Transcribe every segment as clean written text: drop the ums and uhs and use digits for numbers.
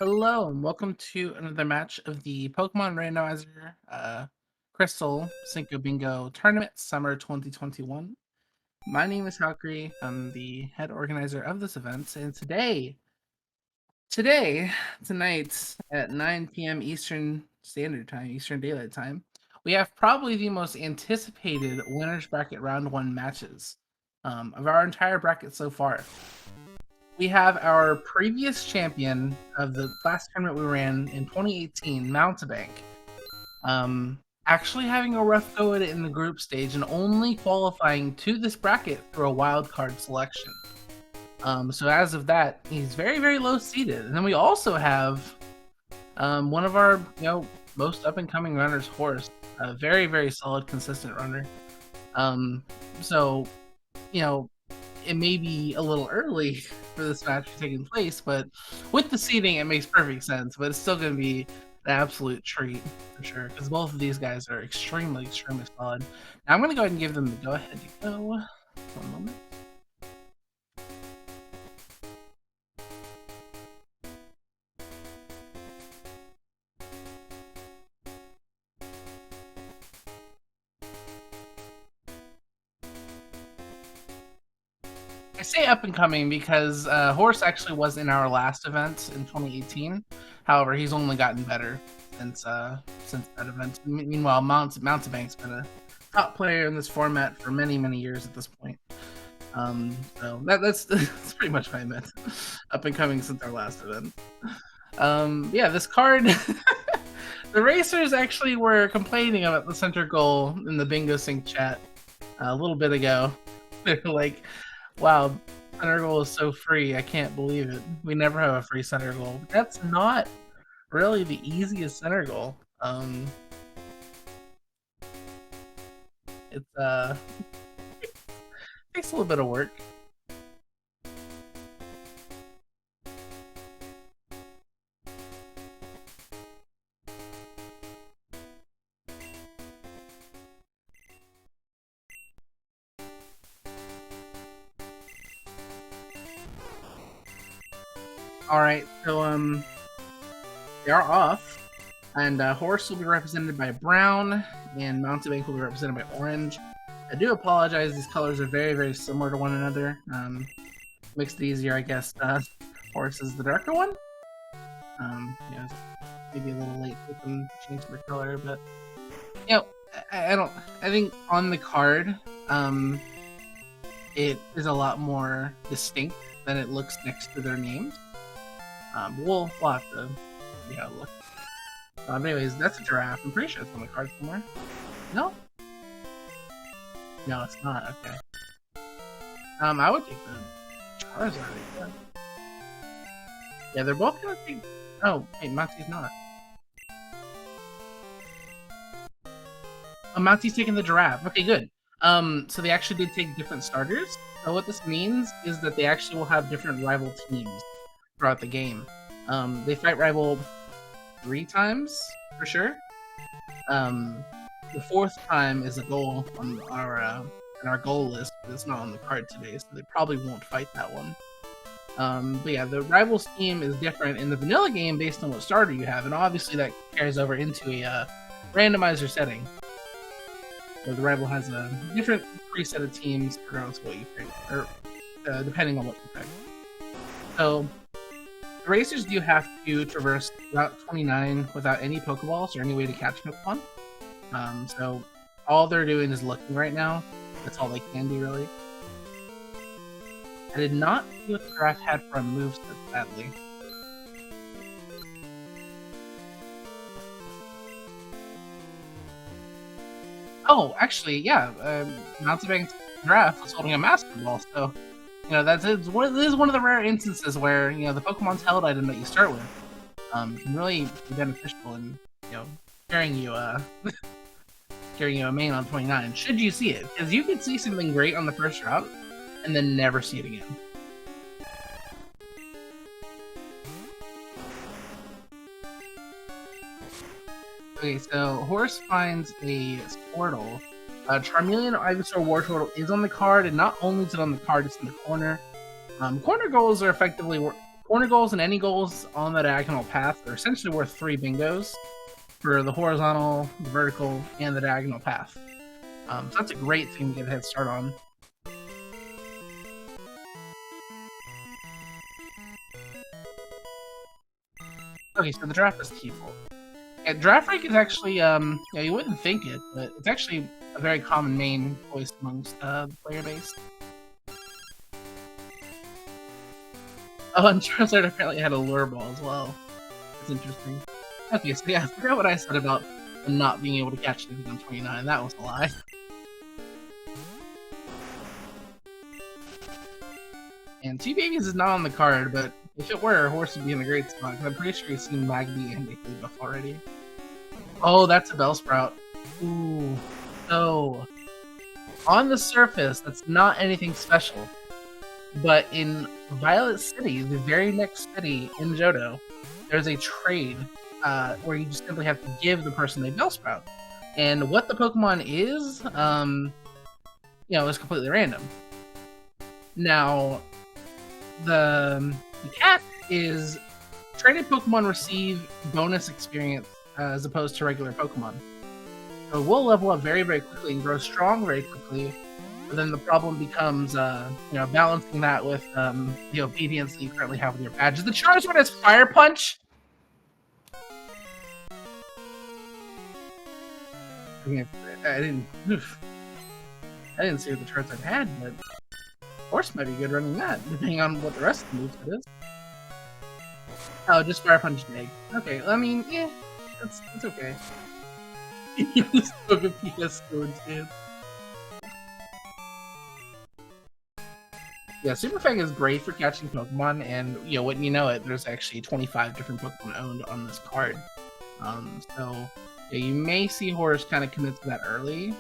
Hello and welcome to another match of the Pokemon Randomizer Crystal Cinco Bingo Tournament Summer 2021. My name is Valkyrie. I'm the head organizer of this event, and tonight at 9 p.m. Eastern Standard Time, Eastern Daylight Time, we have probably the most anticipated winners bracket round one matches of our entire bracket so far. We have our previous champion of the last tournament we ran in 2018, Mountebank, actually having a rough go at it in the group stage and only qualifying to this bracket through a wild card selection. So as of that, he's very, very low seeded. And then we also have one of our most up and coming runners, Horse, a very, very solid, consistent runner. So it may be a little early for this match taking place, but with the seeding, it makes perfect sense. But it's still going to be an absolute treat for sure because both of these guys are extremely, extremely solid. Now I'm going to go ahead and give them the go ahead to go. One moment. I say up and coming because Horse actually was in our last event in 2018. However, he's only gotten better since that event. Meanwhile, Mountebank's been a top player in this format for many, many years at this point. So that's pretty much what I meant. Up and coming since our last event. Yeah, this card. The racers actually were complaining about the center goal in the Bingo Sync chat a little bit ago. They're like, wow, center goal is so free. I can't believe it. We never have a free center goal. That's not really the easiest center goal. It takes a little bit of work. All right, so they are off, and Horse will be represented by brown, and Mountebank will be represented by orange. I do apologize; these colors are very, very similar to one another. Makes it easier, I guess. Horse is the darker one. Yeah, maybe a little late with them change their color, but I don't. I think on the card, it is a lot more distinct than it looks next to their names. We'll have to see how it looks. Anyways, that's a giraffe. I'm pretty sure it's on the card somewhere. No? No, it's not. Okay. I would take the Charizard. Yeah, they're both gonna take. Oh, wait, Monty's not. Oh, Monty's taking the giraffe. Okay, good. So they actually did take different starters. So what this means is that they actually will have different rival teams throughout the game. They fight rival 3 times for sure. The 4th time is a goal on our goal list, but it's not on the card today, so they probably won't fight that one. But yeah, the rivals team is different in the vanilla game based on what starter you have, and obviously that carries over into a randomizer setting. So the rival has a different preset of teams regardless of what you pick, or depending on what you pick. So the racers do have to traverse Route 29 without any Pokeballs or any way to catch Pokemon. So all they're doing is looking right now. That's all they can do, really. I did not see what the giraffe had for a moveset, sadly. Oh, actually, yeah. Mountebank's giraffe was holding a Master Ball, so this is one of the rare instances where the Pokemon's held item that you start with can really be beneficial in carrying you carrying a main on 29. Should you see it, because you could see something great on the first route and then never see it again. Okay, so Horse finds a Squirtle. Charmeleon or Ivysaur Wartortle is on the card, and not only is it on the card, it's in the corner. Corner goals are effectively Corner goals and any goals on the diagonal path are essentially worth 3 bingos for the horizontal, the vertical, and the diagonal path. So that's a great thing to get a head start on. Okay, so the draft is default. Yeah, draft rake is actually, yeah, you wouldn't think it, but it's actually a very common main voice amongst the player base. Oh, and Charizard apparently had a lure ball as well. That's interesting. Okay, so yeah, I forgot what I said about not being able to catch anything on 29. That was a lie. And Two Babies is not on the card, but if it were, Horse would be in a great spot, because I'm pretty sure he's seen Magby and Buff already. Oh, that's a Bellsprout. Ooh. So, on the surface, that's not anything special. But in Violet City, the very next city in Johto, there's a trade where you just simply have to give the person a Bellsprout. And what the Pokemon is, is completely random. Now, the cat is traded Pokemon receive bonus experience as opposed to regular Pokemon. So we'll level up very, very quickly and grow strong very quickly. But then the problem becomes, balancing that with the obedience that you currently have with your badges. The Charizard has Fire Punch. I didn't see what the Charizard had, but Horse might be good running that, depending on what the rest of the moveset is. Oh, just Fire Punch and Egg. Okay, I mean, yeah, that's okay. You just took a PS Sword stand. Yeah, Super Fang is great for catching Pokemon, and wouldn't you know it, there's actually 25 different Pokemon owned on this card. So yeah, you may see Horus kind of commit to that early,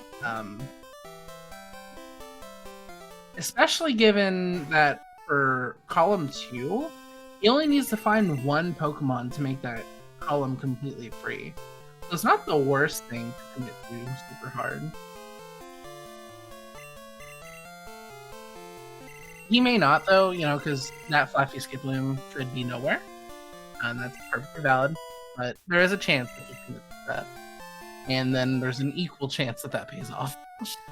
especially given that for column 2, he only needs to find one Pokemon to make that column completely free. So it's not the worst thing to commit to super hard. He may not, though, because that Fluffy Skiploom should be nowhere. And that's perfectly valid. But there is a chance that he commits to that. And then there's an equal chance that that pays off,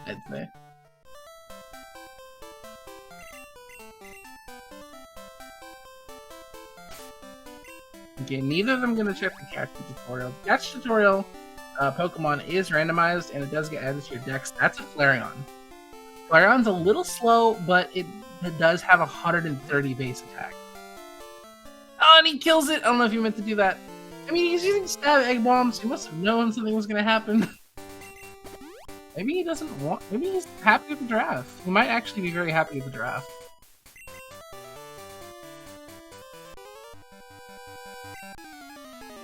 I'd say. Okay, neither of them going to check the catch tutorial. The catch tutorial Pokemon is randomized, and it does get added to your dex. That's a Flareon. Flareon's a little slow, but it does have 130 base attack. Oh, and he kills it! I don't know if you meant to do that. I mean, he's using stab egg bombs. He must have known something was going to happen. Maybe he doesn't want... Maybe he's happy with the draft. He might actually be very happy with the draft.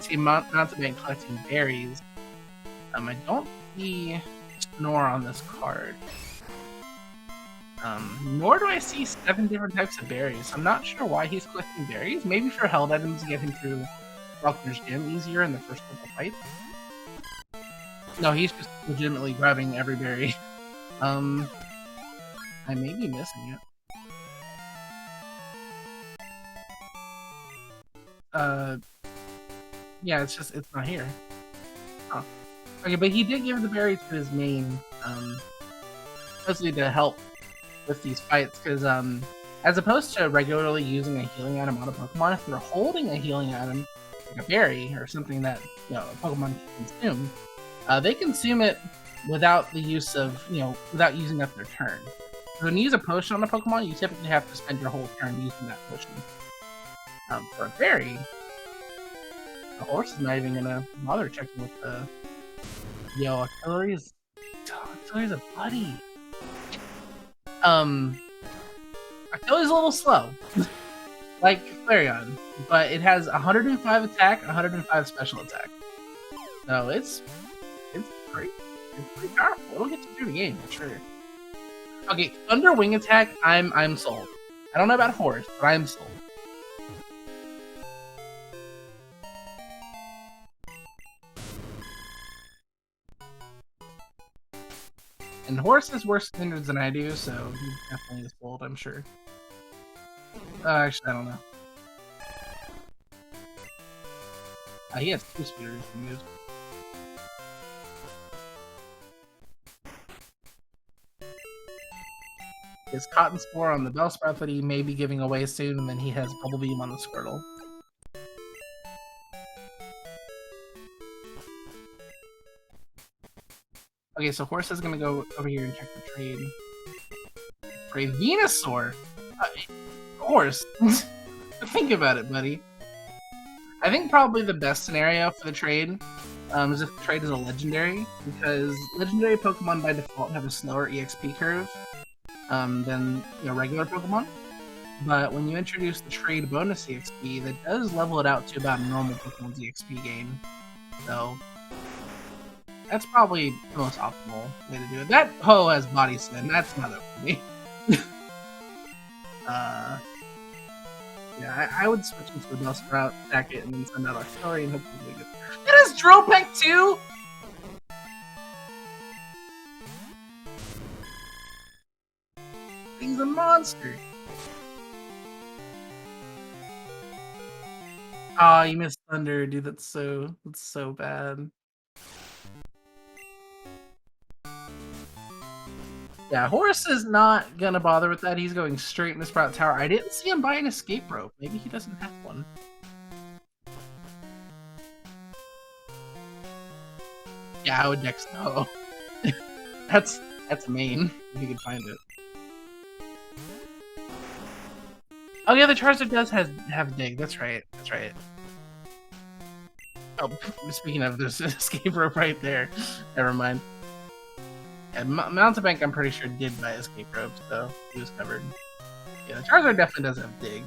See Mountebank collecting berries. I don't see Snore on this card. Nor do I see 7 different types of berries. I'm not sure why he's collecting berries. Maybe for held items to get him through Faulkner's Gym easier in the first couple fights. No, he's just legitimately grabbing every berry. I may be missing it. Yeah, it's not here. Huh. Okay, but he did give the berry to his main, supposedly to help with these fights, because as opposed to regularly using a healing item on a Pokemon, if you're holding a healing item, like a berry or something that a Pokemon can consume, they consume it without the use of without using up their turn. So when you use a potion on a Pokemon, you typically have to spend your whole turn using that potion. For a berry, the Horse is not even gonna bother checking with the Artillery's a buddy. Artillery's a little slow, like Flareon, but it has 105 attack, 105 special attack. So it's pretty powerful. It'll get you through the game for sure. Okay, Thunder Wing Attack, I'm sold. I don't know about Horse, but I'm sold. And Horse has worse standards than I do, so he definitely is bold, I'm sure. Actually, I don't know. He has 2 speeders to use. He has Cotton Spore on the Bellsprout that he may be giving away soon, and then he has Bubble Beam on the Squirtle. Okay, so Horse is gonna go over here and check the trade. For a Venusaur! Horse! Think about it, buddy. I think probably the best scenario for the trade is if the trade is a legendary, because legendary Pokemon by default have a slower EXP curve than regular Pokemon. But when you introduce the trade bonus EXP, that does level it out to about a normal Pokemon's EXP gain. So that's probably the most optimal way to do it. That Ho has Body Slam. That's not up for me. Yeah, I would switch into a Bellsprout, attack it, and then send out Auxiliary and hope to do good. That is Dropek too! He's a monster! Aw, you missed Thunder, dude. That's so bad. Yeah, Horus is not gonna bother with that. He's going straight into Sprout Tower. I didn't see him buy an escape rope. Maybe he doesn't have one. Yeah, I would next go. That's main, if you can find it. Oh yeah, the Charizard does have Dig. That's right. That's right. Oh, speaking of, there's an escape rope right there. Never mind. Yeah, Mountebank, I'm pretty sure, did buy escape rope, so he was covered. Yeah, the Charizard definitely does have Dig.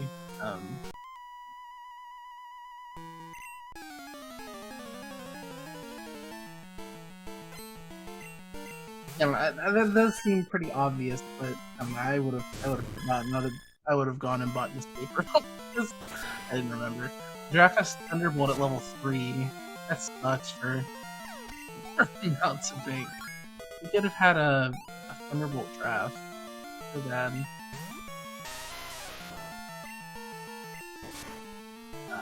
Yeah, that does seem pretty obvious, but I would have forgotten. I would have gone and bought an escape rope. I didn't remember. Giraffe has Thunderbolt at level 3. That sucks for Mountebank. We could have had a Thunderbolt draft. So bad.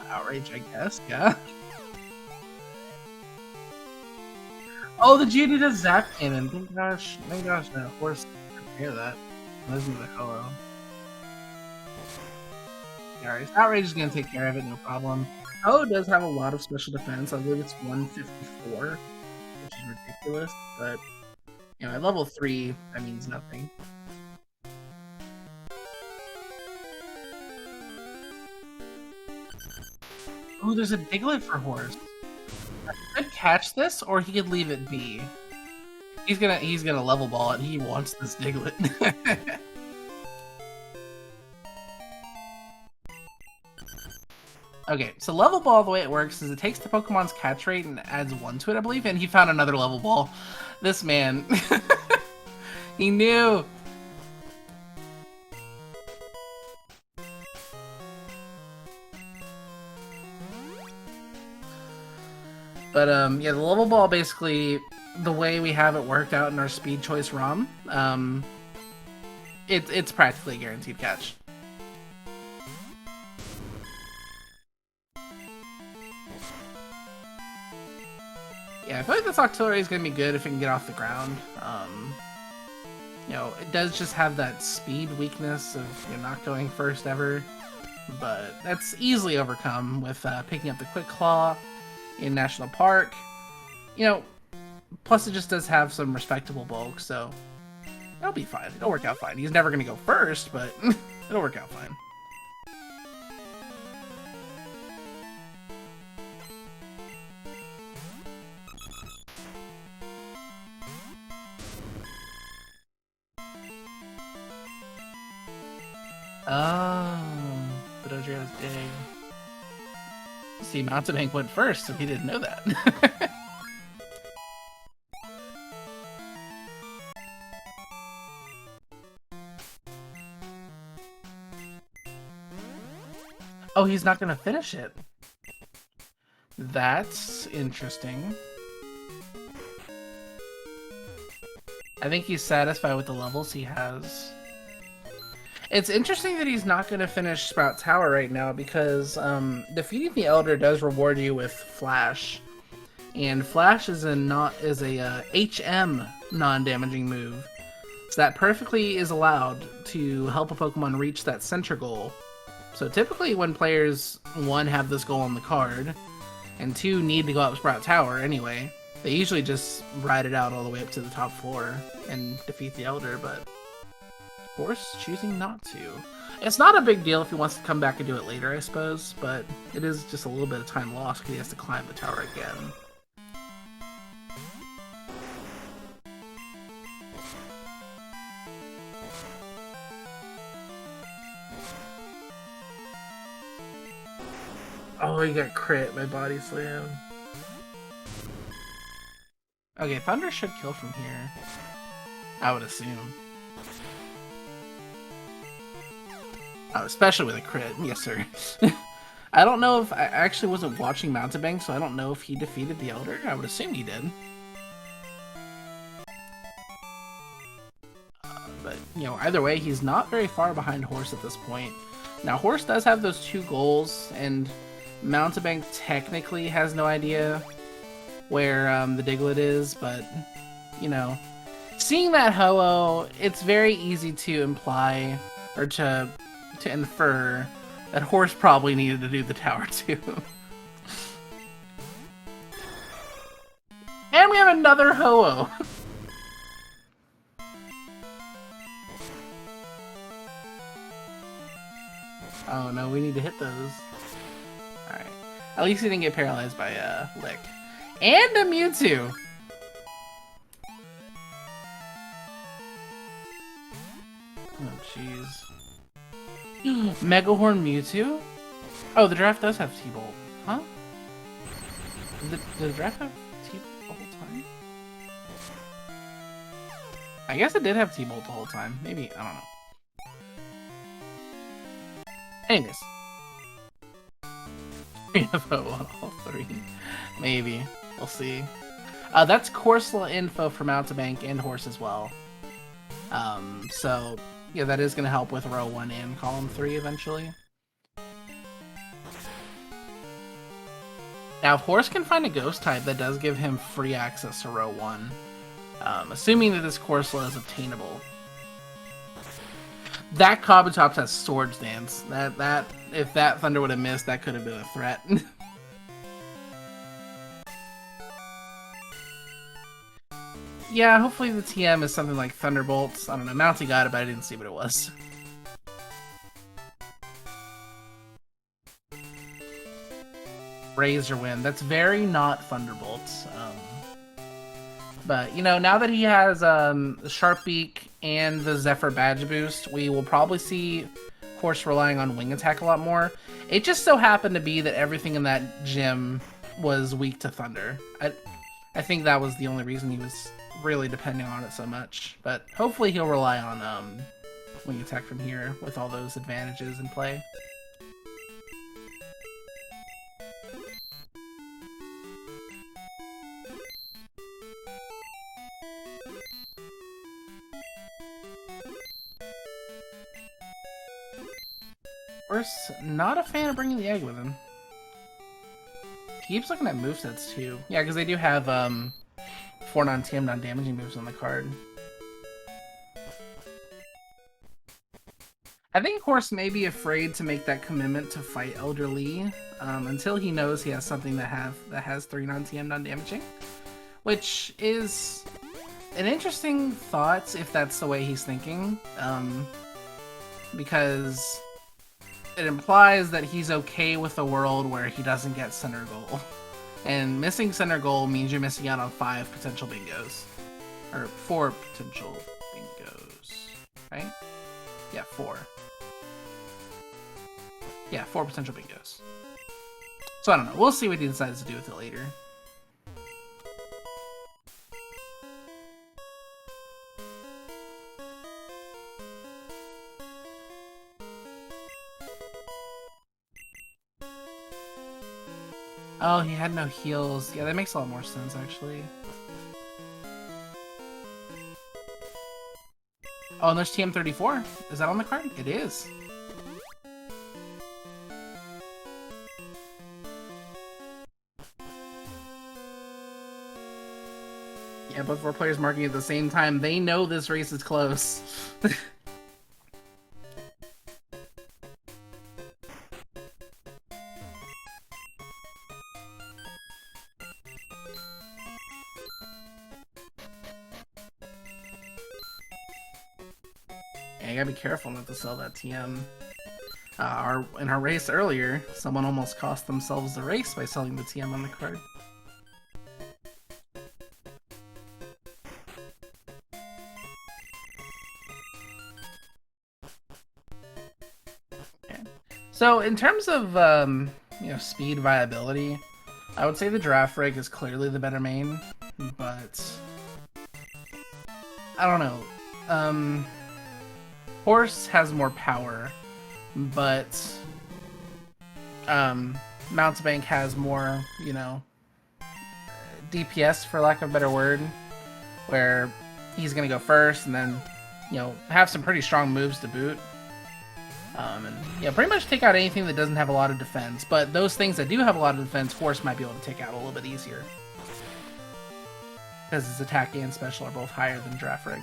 Outrage, I guess, yeah. Oh, the GD does Zap Cannon. Thank gosh, the Horse took care of that. Listen to the hello. Alright, Outrage is gonna take care of it, no problem. Hello does have a lot of special defense. I believe it's 154, which is ridiculous, but at level 3, that means nothing. Oh, there's a Diglett for Horse. I could catch this, or he could leave it be. He's gonna level ball it. He wants this Diglett. Okay, so level ball, the way it works is it takes the Pokemon's catch rate and adds 1 to it, I believe, and he found another level ball. This man. He knew! But, yeah, the level ball, basically, the way we have it worked out in our Speed Choice ROM, it's practically a guaranteed catch. Yeah, I feel like this Octillery is going to be good if it can get off the ground. It does just have that speed weakness of not going first ever, but that's easily overcome with picking up the Quick Claw in National Park. Plus it just does have some respectable bulk, so it'll be fine. It'll work out fine. He's never going to go first, but it'll work out fine. Oh, but Odrio's Dig. See, Mountebank went first, so he didn't know that. Oh, he's not gonna finish it. That's interesting. I think he's satisfied with the levels he has. It's interesting that he's not going to finish Sprout Tower right now because defeating the Elder does reward you with Flash, and Flash is a HM non-damaging move, so that perfectly is allowed to help a Pokemon reach that center goal. So typically, when players 1 have this goal on the card, and 2 need to go up Sprout Tower anyway, they usually just ride it out all the way up to the top floor and defeat the Elder, but Horse choosing not to. It's not a big deal if he wants to come back and do it later, I suppose, but it is just a little bit of time lost because he has to climb the tower again. Oh, he got crit by Body Slam. Okay, Thunder should kill from here, I would assume. Oh, especially with a crit, yes sir. I don't know if, I actually wasn't watching Mountebank, so I don't know if he defeated the Elder. I would assume he did. But, you know, either way, he's not very far behind Horse at this point. Now, Horse does have those 2 goals, and Mountebank technically has no idea where the Diglett is, but, you know, seeing that Ho-Oh, it's very easy to imply, or to infer, that Horse probably needed to do the tower too. And we have another Ho-Oh! Oh no, we need to hit those. Alright. At least he didn't get paralyzed by Lick. And a Mewtwo! Oh jeez. Megahorn Mewtwo? Oh, the draft does have T-Bolt. Huh? Did the draft have T-Bolt the whole time? I guess it did have T-Bolt the whole time. Maybe, I don't know. Anyways. We have all 3. Maybe. We'll see. That's Corsola info for Mountebank and Horse as well. So, yeah, that is going to help with row 1 and column 3 eventually. Now, if Horse can find a Ghost type, that does give him free access to row 1. Assuming that this Corsola is obtainable. That Kabutops has Swords Dance. If that Thunder would have missed, that could have been a threat. Yeah, hopefully the TM is something like Thunderbolts. I don't know, Mounty got it, but I didn't see what it was. Razor Wind. That's very not Thunderbolts. But, you know, now that he has Sharp Beak and the Zephyr Badge Boost, we will probably see Horse relying on Wing Attack a lot more. It just so happened to be that everything in that gym was weak to Thunder. I think that was the only reason he was really depending on it so much. But hopefully he'll rely on Wing Attack from here with all those advantages in play. Horse, not a fan of bringing the egg with him. He keeps looking at movesets too. Yeah, because they do have 4 non-TM, non-damaging moves on the card. I think Horse may be afraid to make that commitment to fight Elder Lee until he knows he has something that has 3 non-TM, non-damaging, which is an interesting thought if that's the way he's thinking, because it implies that he's okay with a world where he doesn't get center goal. And missing center goal means you're missing out on 5 potential bingos. Or 4 potential bingos. Right? Yeah, 4. Yeah, 4 potential bingos. So I don't know. We'll see what he decides to do with it later. Oh, he had no heals. Yeah, that makes a lot more sense, actually. Oh, and there's TM34. Is that on the card? It is. Yeah, both of our players marking at the same time. They know this race is close. Yeah, you gotta be careful not to sell that TM. In our race earlier, someone almost cost themselves the race by selling the TM on the card. Okay. So in terms of speed viability, I would say the Giraffe Rig is clearly the better main, but I don't know. Horse has more power, but Mountebank has more, DPS, for lack of a better word, where he's gonna go first and then, have some pretty strong moves to boot. And pretty much take out anything that doesn't have a lot of defense. But those things that do have a lot of defense, Horse might be able to take out a little bit easier, because his attack and special are both higher than Giraffe Rig.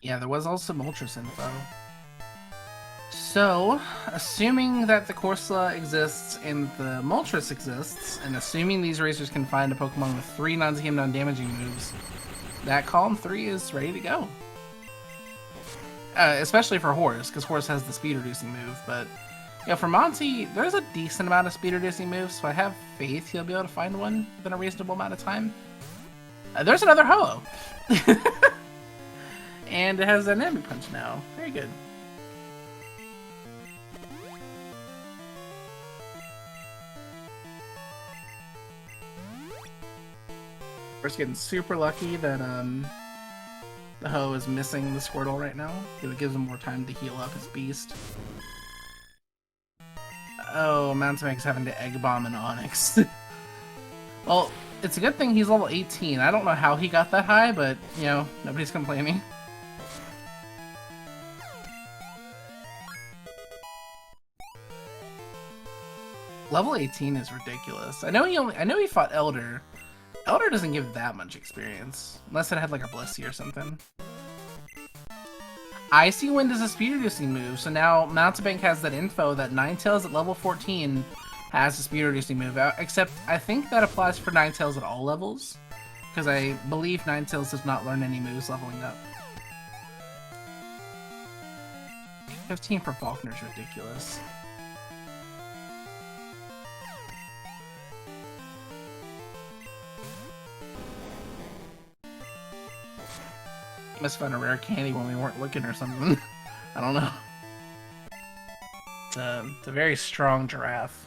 Yeah, there was also Moltres info. So, assuming that the Corsola exists and the Moltres exists, and assuming these racers can find a Pokemon with 3 non-TM non-damaging moves, that column 3 is ready to go. Especially for Horse, because Horse has the speed-reducing move, but for Monty, there's a decent amount of speed-reducing moves, so I have faith he'll be able to find one within a reasonable amount of time. There's another Ho-Oh! And it has Dynamic Punch now. Very good. We're just getting super lucky that the Ho is missing the Squirtle right now, because it gives him more time to heal up his beast. Oh, Mountebank's having to Egg Bomb an Onix. Well, it's a good thing he's level 18. I don't know how he got that high, but, nobody's complaining. Level 18 is ridiculous. I know he fought Elder. Elder doesn't give that much experience, unless it had like a Blissey or something. Icy Wind is a speed reducing move, so now Mountebank has that info that Ninetales at level 14 has a speed reducing move, except I think that applies for Ninetales at all levels, because I believe Ninetales does not learn any moves leveling up. 15 for Faulkner is ridiculous. Must find a rare candy when we weren't looking or something. I don't know. It's a very strong giraffe.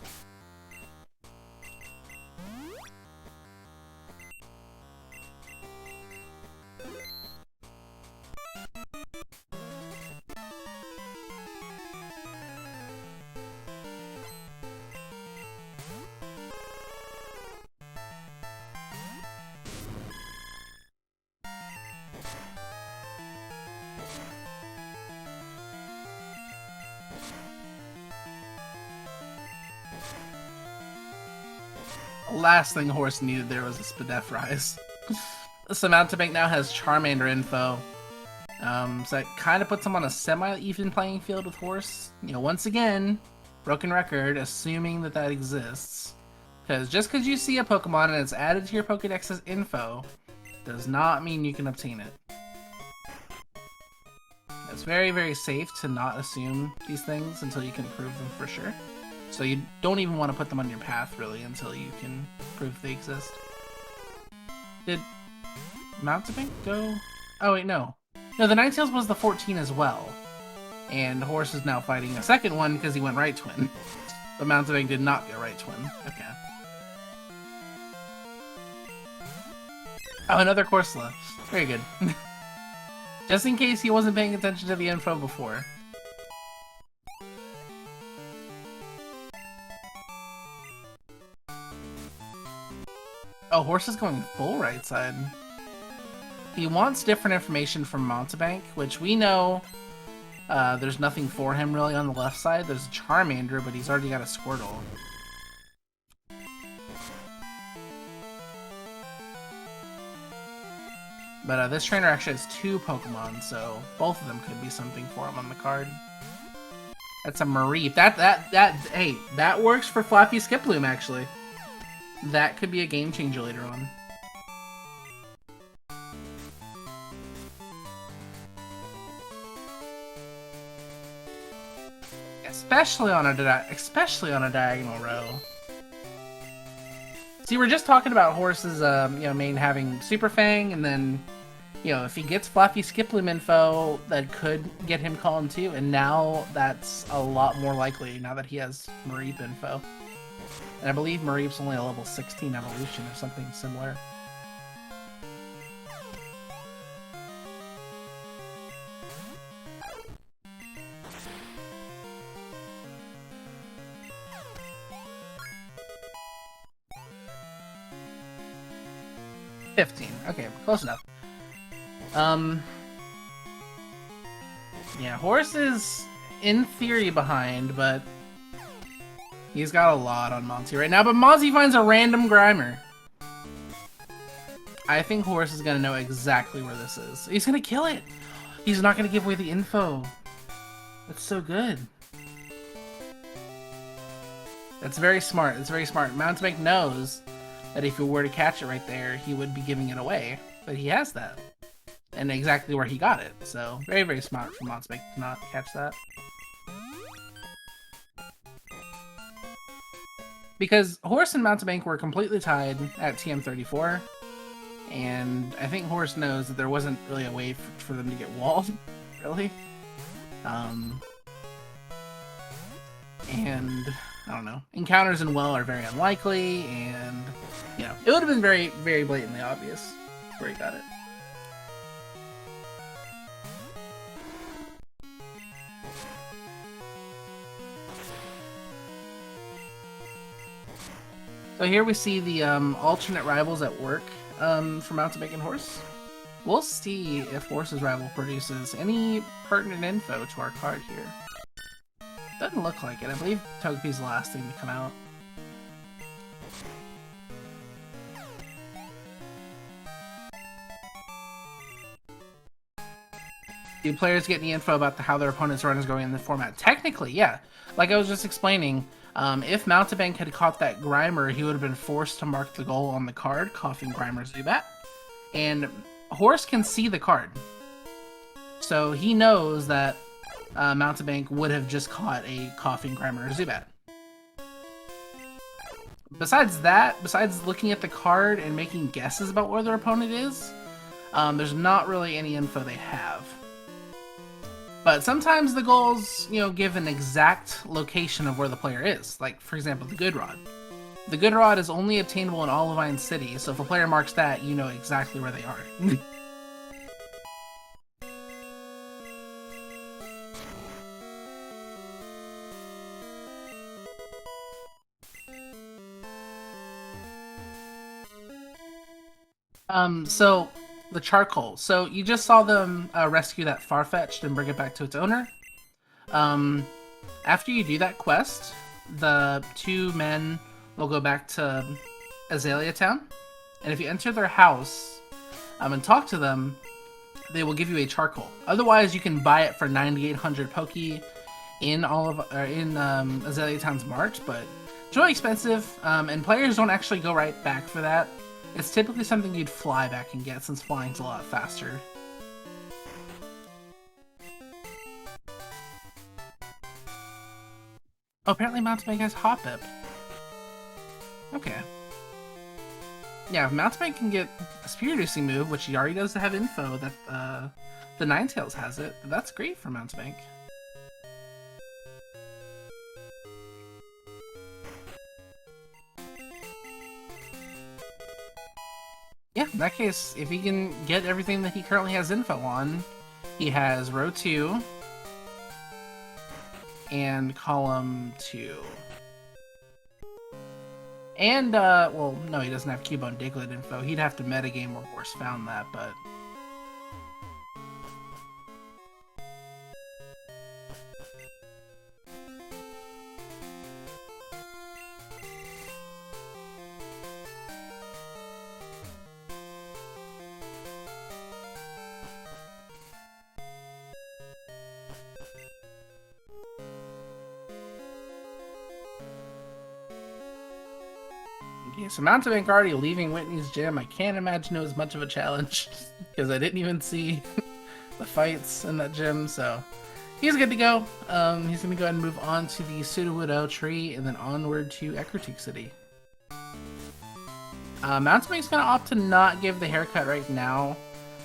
Last thing Horse needed there was a Spadef Rise. So Mountebank now has Charmander info. So that kind of puts him on a semi-even playing field with Horse. Once again, broken record, assuming that exists. Because just because you see a Pokemon and it's added to your Pokédex as info, does not mean you can obtain it. It's very, very safe to not assume these things until you can prove them for sure. So you don't even want to put them on your path, really, until you can prove they exist. Did Mountebank go? Oh, wait, no. No, the Ninetales was the 14 as well. And Horse is now fighting a second one because he went right twin. But Mountebank did not get right twin. Okay. Oh, another Corsola. Very good. Just in case he wasn't paying attention to the info before. Oh, Horse is going full right side. He wants different information from Mountebank, which we know there's nothing for him really on the left side. There's a Charmander, but he's already got a Squirtle. But this trainer actually has 2 Pokemon, so both of them could be something for him on the card. That's a Mareep. Hey, that works for Flappy Skiploom, actually. That could be a game changer later on. Especially on a diagonal row. See, we're just talking about Horse's, main having Super Fang, and then, if he gets Flappy Skiploom info, that could get him calling too. And now that's a lot more likely now that he has Mareep info. And I believe Mareep's only a level 16 evolution or something similar. $15. Okay, close enough. Yeah, Horse is in theory behind, but he's got a lot on Monty right now. But Monty finds a random Grimer. I think Horse is gonna know exactly where this is. He's gonna kill it. He's not gonna give away the info. That's so good. That's very smart. It's very smart. Mountebank knows that if he were to catch it right there, he would be giving it away. But he has that. And exactly where he got it. So, very, very smart for Mountebank to not catch that. Because Horse and Mountebank were completely tied at TM34. And I think Horse knows that there wasn't really a way for them to get walled, really. And I don't know. Encounters in well are very unlikely, and it would have been very, very blatantly obvious where he got it. So here we see the alternate rivals at work for Mountebank and Horse. We'll see if Horse's rival produces any pertinent info to our card here. Doesn't look like it. I believe Togepi's the last thing to come out. Do players get any info about how their opponent's run is going in the format? Technically, yeah. Like I was just explaining, if Mountebank had caught that Grimer, he would have been forced to mark the goal on the card, coughing Grimer Zubat. And Horse can see the card. So he knows that Mountebank would have just caught a coughing Grimer or Zubat. Besides that, besides looking at the card and making guesses about where their opponent is, there's not really any info they have. But sometimes the goals, give an exact location of where the player is. Like, for example, the Good Rod. The Good Rod is only obtainable in Olivine City, so if a player marks that, you know exactly where they are. So the charcoal. So you just saw them rescue that Farfetch'd and bring it back to its owner. After you do that quest, the 2 men will go back to Azalea Town, and if you enter their house and talk to them, they will give you a charcoal. Otherwise, you can buy it for 9,800 Poke in Azalea Town's Mart, but it's really expensive, and players don't actually go right back for that. It's typically something you'd fly back and get, since flying's a lot faster. Oh, apparently Mountebank has Hoppip. Okay. Yeah, if Mountebank can get a speed-reducing move, which he already does have info that the Ninetales has it, that's great for Mountebank. Yeah, in that case, if he can get everything that he currently has info on, he has row 2 and column 2. And, well, no, he doesn't have Cubone Diglett info. He'd have to metagame where Horse found that, but... Okay, so Mountebank already leaving Whitney's gym. I can't imagine it was much of a challenge, because I didn't even see the fights in that gym, so... He's good to go. He's going to go ahead and move on to the Sudowoodo tree, and then onward to Ecruteak City. Mountebank's going to opt to not give the haircut right now.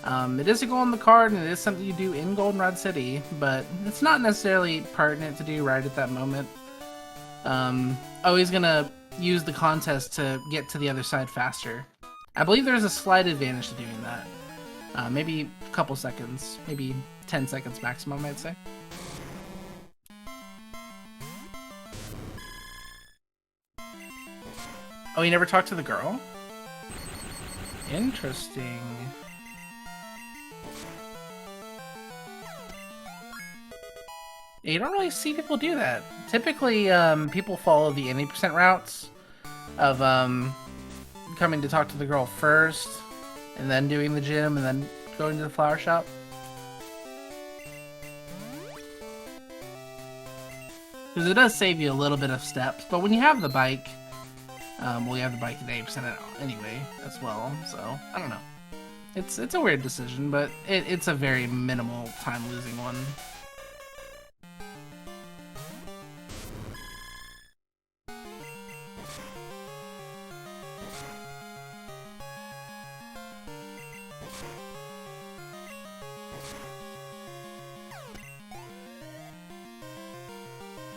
It is a goal on the card, and it is something you do in Goldenrod City, but it's not necessarily pertinent to do right at that moment. Oh, he's going to use the contest to get to the other side faster. I believe there's a slight advantage to doing that. Maybe a couple seconds, maybe 10 seconds maximum, I'd say. Oh, he never talked to the girl? Interesting. You don't really see people do that. Typically, people follow the any % routes of coming to talk to the girl first, and then doing the gym, and then going to the flower shop. Because it does save you a little bit of steps, but when you have the bike, well, you have the bike at 80% anyway as well, so I don't know. It's a weird decision, but it's a very minimal time-losing one.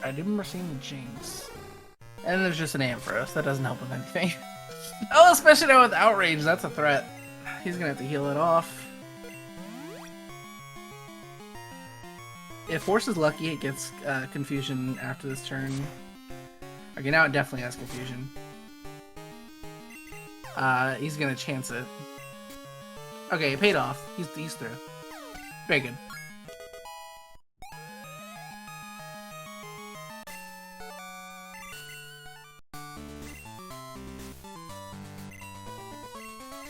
I remember seeing the Jinx. And there's just an Ampharos. That doesn't help with anything. Oh, especially now with Outrage. That's a threat. He's gonna have to heal it off. If Horse is lucky, it gets Confusion after this turn. Okay, now it definitely has Confusion. He's gonna chance it. Okay, it paid off. He's through. Very good.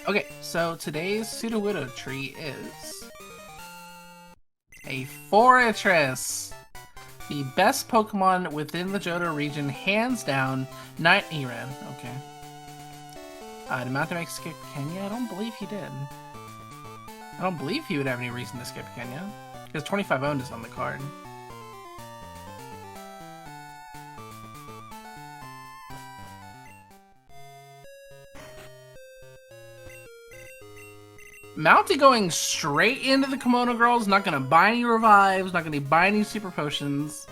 Okay, so today's Sudowoodo tree is a Forretress, the best Pokemon within the Johto region, hands down. He ran. Okay. Did Mountebank skip Kenya? I don't believe he did. I don't believe he would have any reason to skip Kenya, because 25 owned is on the card. Mounty going straight into the Kimono Girls, not gonna buy any revives, not gonna buy any super potions.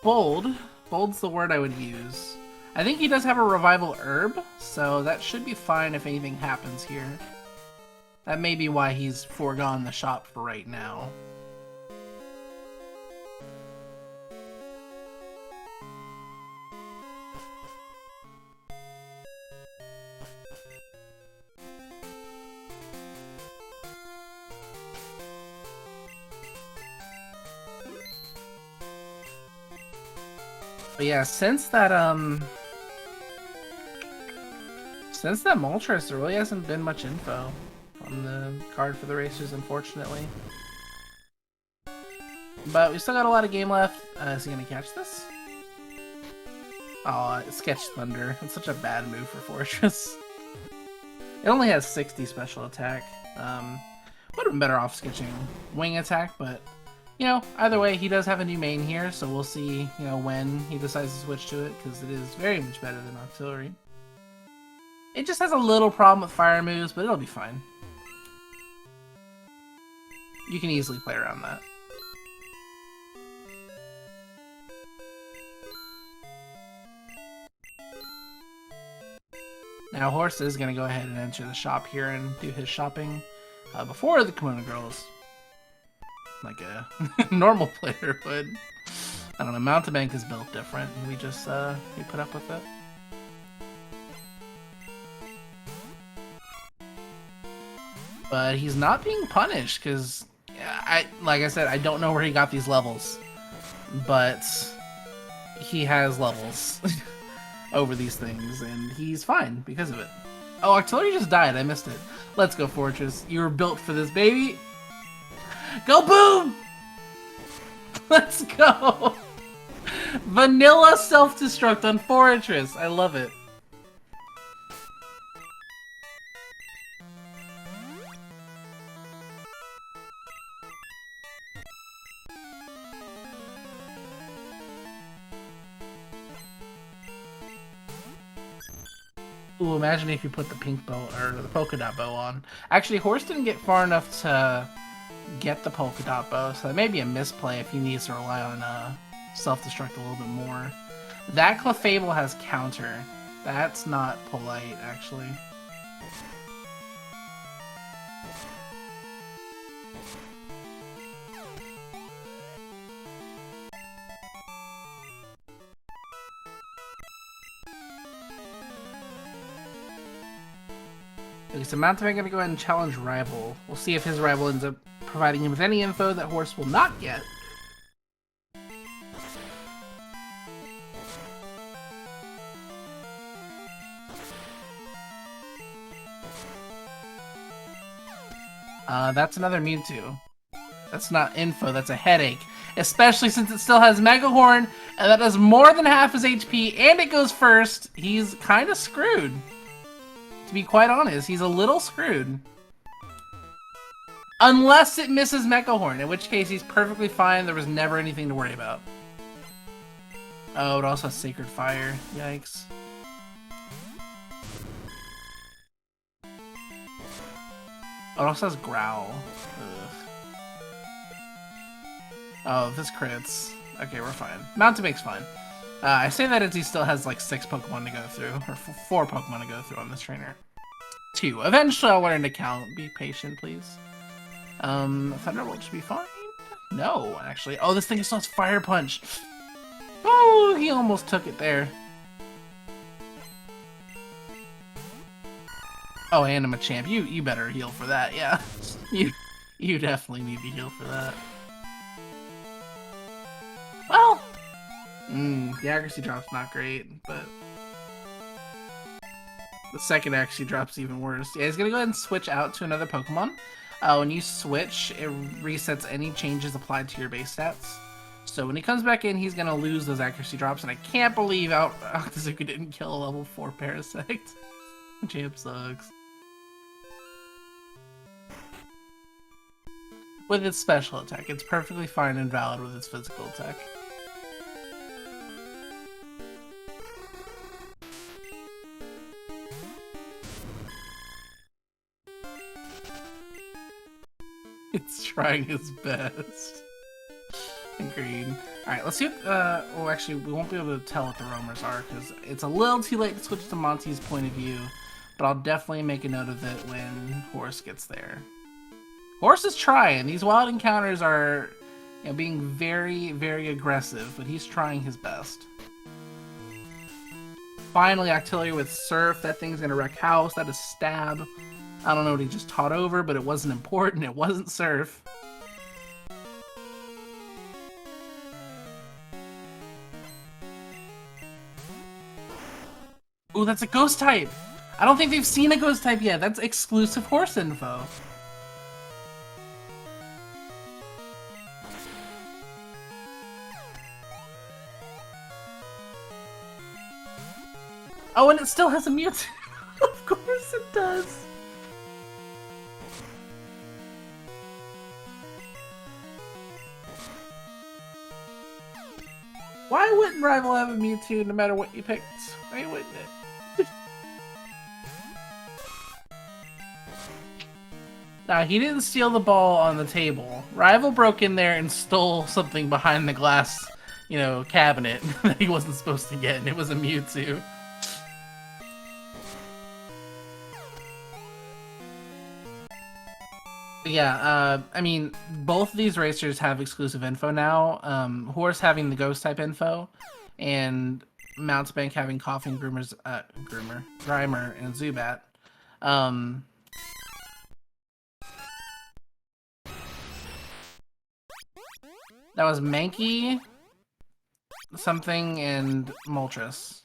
Bold's the word I would use. I think he does have a revival herb, so that should be fine if anything happens here. That may be why he's foregone the shop for right now. But yeah, since that Moltres, there really hasn't been much info on the card for the racers, unfortunately. But we still got a lot of game left. Is he gonna catch this? Oh, Sketch Thunder. It's such a bad move for Fortress. It only has 60 special attack. Would have been better off sketching Wing Attack, but you know, either way, he does have a new main here, so we'll see, you know, when he decides to switch to it, because it is very much better than Octillery. It just has a little problem with fire moves, but it'll be fine. You can easily play around that. Now Horse is going to go ahead and enter the shop here and do his shopping before the Kimono Girls. Like a normal player would. I don't know, Mountebank is built different. We just, we put up with it. But he's not being punished, because, like I said, I don't know where he got these levels. But he has levels over these things, and he's fine because of it. Oh, Artillery just died. I missed it. Let's go, Fortress. You were built for this, baby. Go boom! Let's go! Vanilla self-destruct on Fortress. I love it. Ooh, imagine if you put the pink bow, or the polka dot bow on. Actually, Horse didn't get far enough to get the polka dot bow, so that may be a misplay if he needs to rely on self-destruct a little bit more. That Clefable has counter. That's not polite, actually. Okay, so Mountebank gonna go ahead and challenge Rival. We'll see if his rival ends up providing him with any info that Horse will not get. That's another Mewtwo. That's not info, that's a headache. Especially since it still has Mega Horn, and that does more than half his HP, and it goes first. He's kind of screwed. To be quite honest, he's a little screwed. Unless it misses Mecha Horn, in which case he's perfectly fine. There was never anything to worry about. Oh, it also has Sacred Fire. Yikes. Oh, it also has Growl. Ugh. Oh, this crits. Okay, we're fine. Mountebank's fine. I say that as he still has like 6 Pokemon to go through, or 4 Pokemon to go through on this trainer. 2. Eventually I'll learn to count. Be patient, please. Thunderbolt should be fine. No, actually. Oh, this thing still has Fire Punch. Oh, he almost took it there. Oh, and I'm a champ. You better heal for that, yeah. You definitely need to heal for that. Well, the accuracy drop's not great, but the second accuracy drop's even worse. Yeah, he's gonna go ahead and switch out to another Pokemon. When you switch, it resets any changes applied to your base stats. So when he comes back in, he's gonna lose those accuracy drops, and I can't believe Octazooka didn't kill a level 4 Parasect. Champ sucks. With its special attack, it's perfectly fine and valid with its physical attack. It's trying its best. Agreed. Alright, let's see what, well actually, we won't be able to tell what the roamers are, because it's a little too late to switch to Monty's point of view, but I'll definitely make a note of it when Horse gets there. Horse is trying. These wild encounters are, you know, being very, very aggressive, but he's trying his best. Finally, Octillery with Surf. That thing's gonna wreck house. That is Stab. I don't know what he just taught over, but it wasn't important. It wasn't Surf. Ooh, that's a Ghost type! I don't think they've seen a Ghost type yet. That's exclusive Horse info. Oh, and it still has a Mewtwo. Of course it does. Why wouldn't Rival have a Mewtwo no matter what you picked? Why wouldn't it? Nah, he didn't steal the ball on the table. Rival broke in there and stole something behind the glass, you know, cabinet that he wasn't supposed to get, and it was a Mewtwo. Yeah, I mean, both of these racers have exclusive info now. Horse having the ghost type info, and Mountebank having Coughing, Grimer, and Zubat. Um, that was Mankey, something, and Moltres.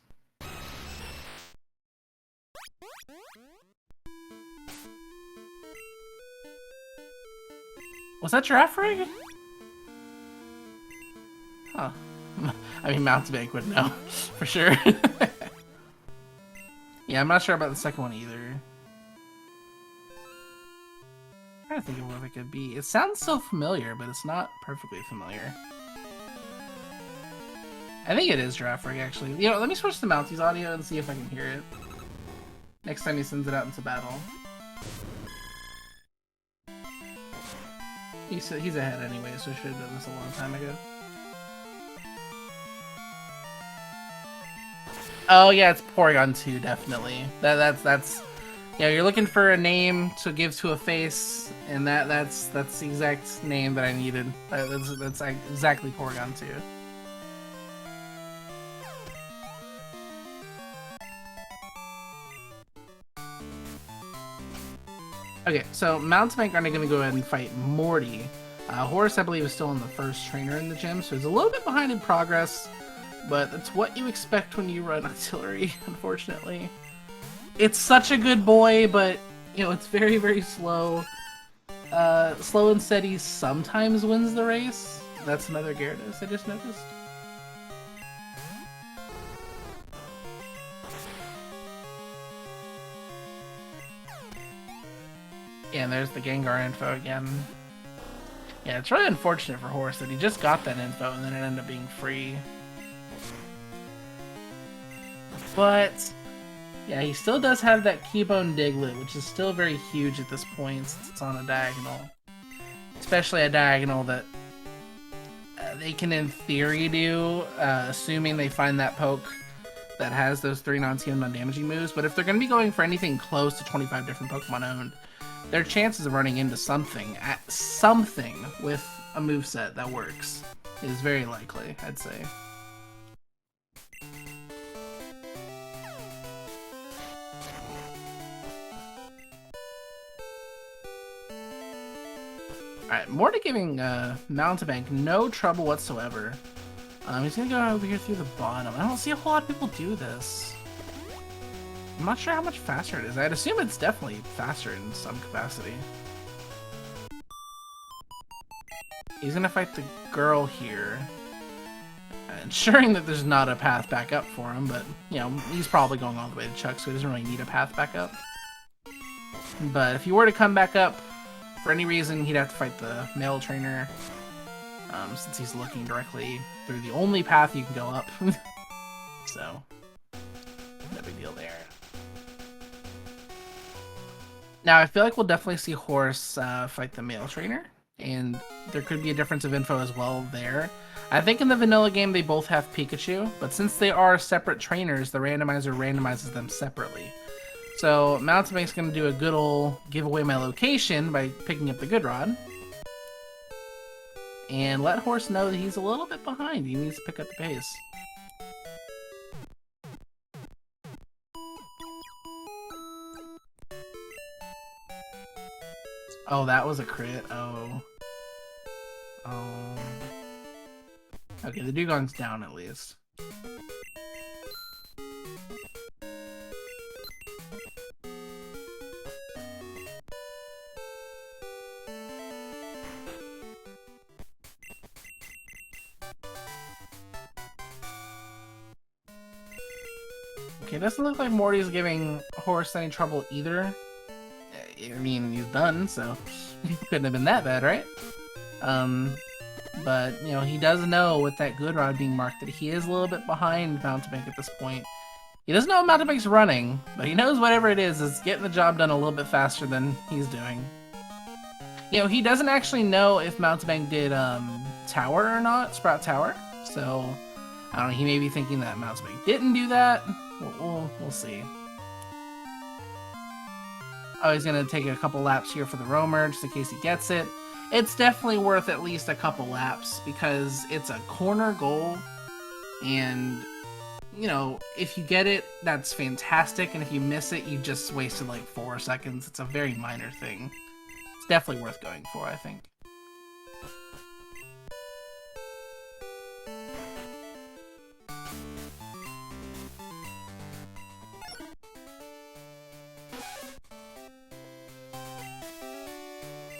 Was that Giraffrig? Huh. I mean, Mountebank would know, for sure. Yeah, I'm not sure about the second one either. I'm trying to think of what it could be. It sounds so familiar, but it's not perfectly familiar. I think it is Giraffrig, actually. You know, let me switch to Mountie's audio and see if I can hear it. Next time he sends it out into battle. He's ahead anyway, so I should have done this a long time ago. Oh yeah, it's Porygon 2, definitely. That's yeah, you're looking for a name to give to a face, and that's the exact name that I needed. That's exactly Porygon 2. Okay, so Mountebank are going to go ahead and fight Morty. Horace, I believe, is still in the first trainer in the gym, so he's a little bit behind in progress, but that's what you expect when you run artillery, unfortunately. It's such a good boy, but, you know, it's very, very slow. Slow and steady sometimes wins the race. That's another Gyarados I just noticed. Yeah, and there's the Gengar info again. Yeah, it's really unfortunate for Horse that he just got that info and then it ended up being free. But, yeah, he still does have that Keybone Diglett, which is still very huge at this point since it's on a diagonal. Especially a diagonal that they can, in theory, do, assuming they find that poke that has those 3 non-team non-damaging moves. But if they're going to be going for anything close to 25 different Pokemon owned, their chances of running into something with a moveset that works is very likely, I'd say. Alright, Morty giving Mountebank no trouble whatsoever. He's gonna go over here through the bottom. I don't see a whole lot of people do this. I'm not sure how much faster it is. I'd assume it's definitely faster in some capacity. He's gonna fight the girl here, ensuring that there's not a path back up for him, but, you know, he's probably going all the way to Chuck, so he doesn't really need a path back up. But if he were to come back up, for any reason, he'd have to fight the male trainer, since he's looking directly through the only path you can go up. So, no big deal there. Now, I feel like we'll definitely see Horse fight the male trainer, and there could be a difference of info as well there. I think in the vanilla game they both have Pikachu, but since they are separate trainers, the randomizer randomizes them separately. So Mountebank's going to do a good ol' give away my location by picking up the Good Rod. And let Horse know that he's a little bit behind. He needs to pick up the pace. Oh, that was a crit. Oh. Oh. Okay, the Dugong's down at least. Okay, it doesn't look like Morty's giving Horse any trouble either. I mean, he's done, so he couldn't have been that bad, right? But, you know, he does know with that Good Rod being marked that he is a little bit behind Mountebank at this point. He doesn't know Mountebank's running, but he knows whatever it is getting the job done a little bit faster than he's doing. You know, he doesn't actually know if Mountebank did Tower or not, Sprout Tower, so I don't know, he may be thinking that Mountebank didn't do that. We'll see. Oh, he's gonna take a couple laps here for the roamer, just in case he gets it. It's definitely worth at least a couple laps, because it's a corner goal, and, you know, if you get it, that's fantastic, and if you miss it, you just wasted like 4 seconds. It's a very minor thing. It's definitely worth going for, I think.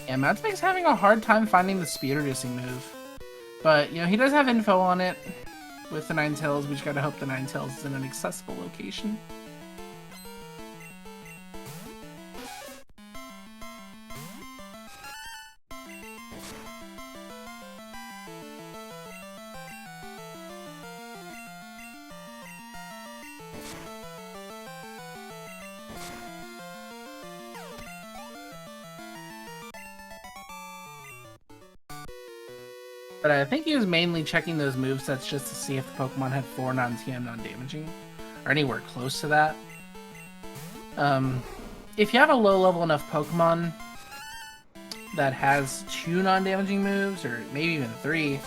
Yeah, Mountebank's having a hard time finding the speed reducing move. But, you know, he does have info on it with the Ninetales. We just gotta hope the Ninetales is in an accessible location. But I think he was mainly checking those movesets just to see if the Pokemon had 4 non-TM, non-damaging, or anywhere close to that. If you have a low-level enough Pokemon that has 2 non-damaging moves, or maybe even 3,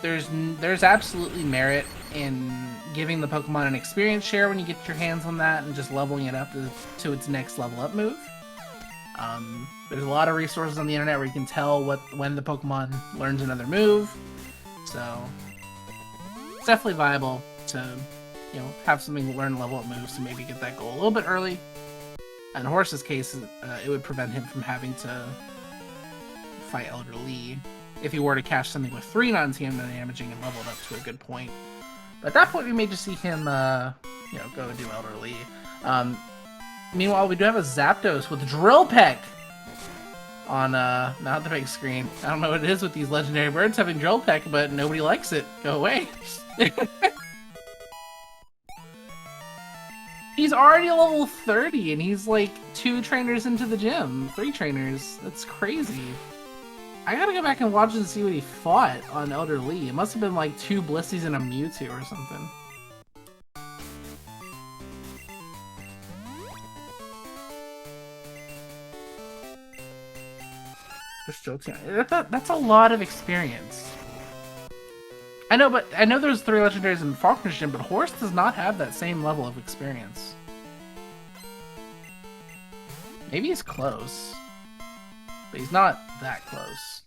there's absolutely merit in giving the Pokemon an experience share when you get your hands on that, and just leveling it up to its next level up move. There's a lot of resources on the internet where you can tell when the Pokemon learns another move, so it's definitely viable to, you know, have something learn level up moves to maybe get that goal a little bit early. In Horse's case, it would prevent him from having to fight Elder Lee if he were to catch something with 3 non-TM damaging and level it up to a good point. But at that point, we may just see him, you know, go and do Elder Lee. Meanwhile, we do have a Zapdos with Drill Peck on Mountebank's screen. I don't know what it is with these legendary birds having Drill Peck, but nobody likes it. Go away. He's already level 30, and he's like 2 trainers into the gym. 3 trainers. That's crazy. I gotta go back and watch and see what he fought on Elder Lee. It must have been like 2 Blissies and a Mewtwo or something. That's a lot of experience. I know, but I know there's 3 legendaries in Faulkner's gym, but Horse does not have that same level of experience. Maybe he's close, but he's not that close.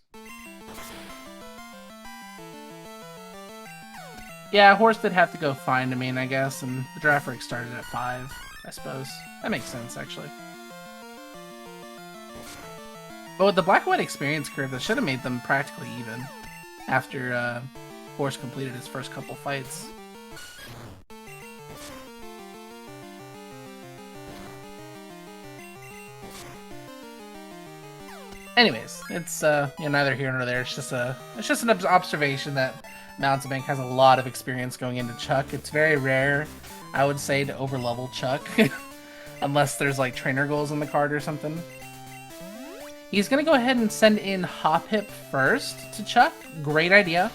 Yeah, Horse did have to go find a main, I guess, and the draft rig started at 5, I suppose. That makes sense, actually. But with the Black-White experience curve, that should have made them practically even after Horse completed his first couple fights. Anyways, it's you know, neither here nor there. It's just an observation that Mountebank has a lot of experience going into Chuck. It's very rare, I would say, to overlevel Chuck, unless there's like trainer goals on the card or something. He's gonna go ahead and send in Hoppip first to Chuck. Great idea.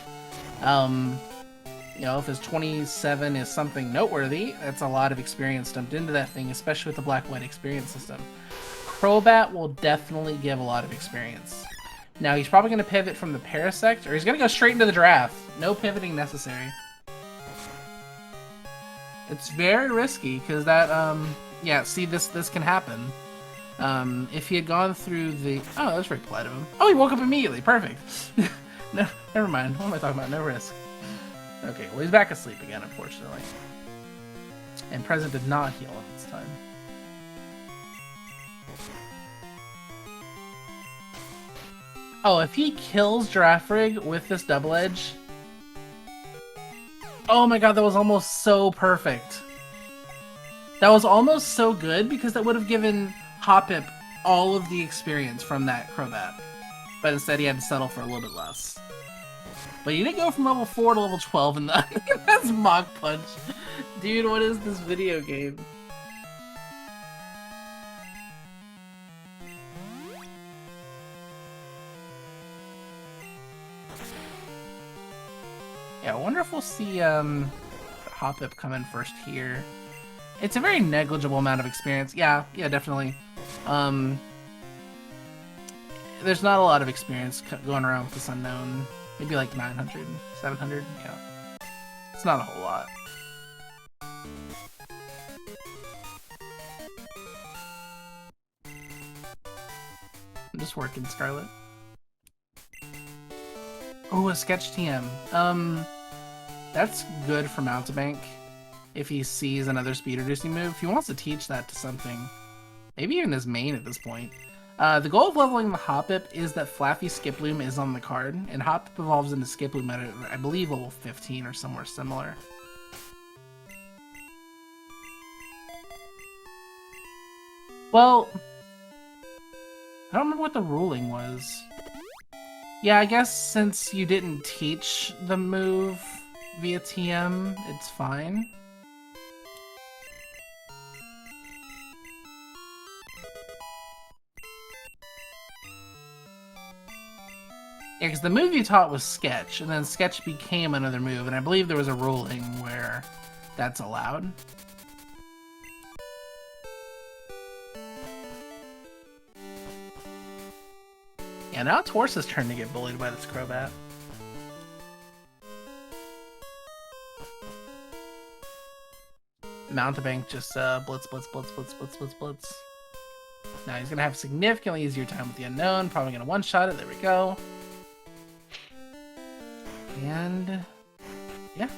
You know, if his 27 is something noteworthy, that's a lot of experience dumped into that thing, especially with the Black-White experience system. Crobat will definitely give a lot of experience. Now, he's probably going to pivot from the Parasect, or he's going to go straight into the draft. No pivoting necessary. It's very risky, because that, yeah, see, this can happen. If he had gone through the... Oh, that was very polite of him. Oh, he woke up immediately. Perfect. No, never mind. What am I talking about? No risk. Okay, well, he's back asleep again, unfortunately. And Present did not heal at this time. Oh, if he kills Giraffrig with this double edge... Oh my god, that was almost so perfect. That was almost so good, because that would have given Hoppip all of the experience from that Crobat. But instead he had to settle for a little bit less. But you didn't go from level 4 to level 12 in that. That's Mach Punch. Dude, what is this video game? Yeah, I wonder if we'll see Hoppip come in first here. It's a very negligible amount of experience. Yeah, definitely. There's not a lot of experience going around with this unknown. Maybe like 900, 700. Yeah, it's not a whole lot. I'm just working Scarlet. Oh, a sketch TM. That's good for Mountebank if he sees another speed reducing move. If he wants to teach that to something, maybe even his main at this point. The goal of leveling the Hoppip is that Flaffy Skiploom is on the card, and Hoppip evolves into Skiploom at, I believe, level 15 or somewhere similar. Well, I don't remember what the ruling was. Yeah, I guess since you didn't teach the move via TM, it's fine. Yeah, because the move you taught was Sketch, and then Sketch became another move, and I believe there was a ruling where that's allowed. Yeah, now it's Horse's turn to get bullied by this Crobat. Mountebank just blitz. Now he's gonna have a significantly easier time with the unknown, probably gonna one-shot it, there we go. And yeah.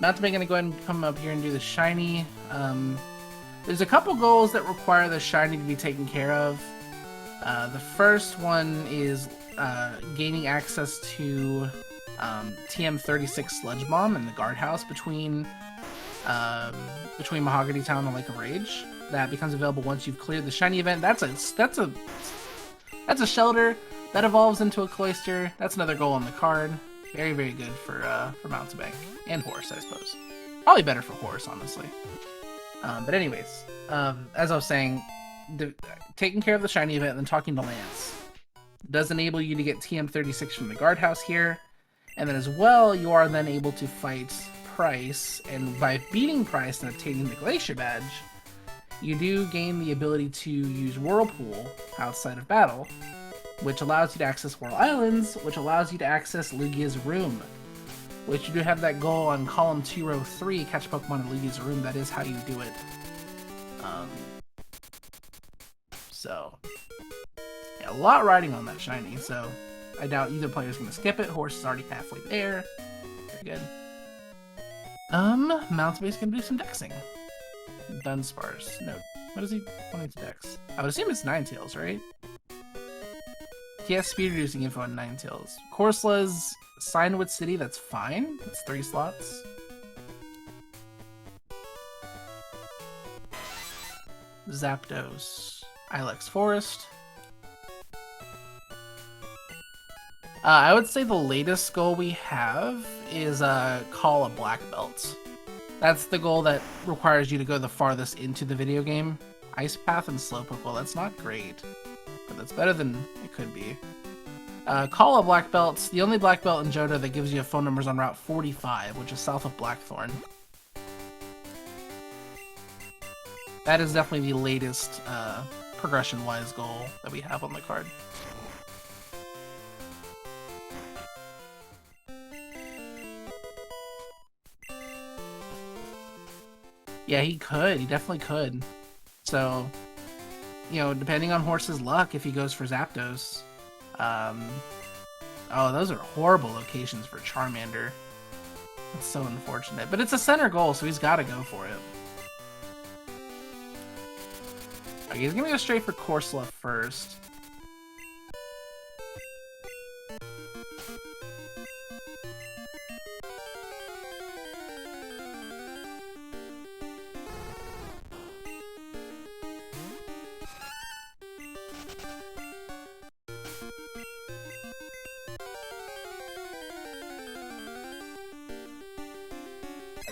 Mountebank gonna go ahead and come up here and do the shiny. There's a couple goals that require the shiny to be taken care of. The first one is gaining access to TM36 Sludge Bomb in the guardhouse between Mahogany Town and Lake of Rage. That becomes available once you've cleared the shiny event. That's a shelter that evolves into a cloister. That's another goal on the card. Very, very good for Mountebank and Horse, I suppose. Probably better for Horse, honestly. But anyways, as I was saying, taking care of the shiny event and then talking to Lance does enable you to get TM36 from the guardhouse here, and then as well you are then able to fight Price, and by beating Price and obtaining the Glacier Badge, you do gain the ability to use Whirlpool outside of battle, which allows you to access Whirl Islands, which allows you to access Lugia's Room, which you do have that goal on column 2, row 3, catch Pokemon in Lugia's Room. That is how you do it. So, yeah, a lot riding on that shiny, so I doubt either player's going to skip it. Horse is already halfway there. Very good. Mountebank's going to do some dexing. Dunsparce. No. What is he wanting to dex? I would assume it's Ninetales, right? He has speed reducing info on Ninetales. Corsla's Signwood City, that's fine. That's 3 slots. Zapdos. Ilex Forest. I would say the latest goal we have is call a black belt. That's the goal that requires you to go the farthest into the video game. Ice Path and Slowpoke, well, that's not great, but that's better than it could be. Call a black belt. The only black belt in Johto that gives you phone numbers on Route 45, which is south of Blackthorn. That is definitely the latest progression-wise goal that we have on the card. Yeah, he could. He definitely could. So, you know, depending on Horse's luck, if he goes for Zapdos. Oh, those are horrible locations for Charmander. That's so unfortunate. But it's a center goal, so he's got to go for it. Okay, he's gonna go straight for Corsola first.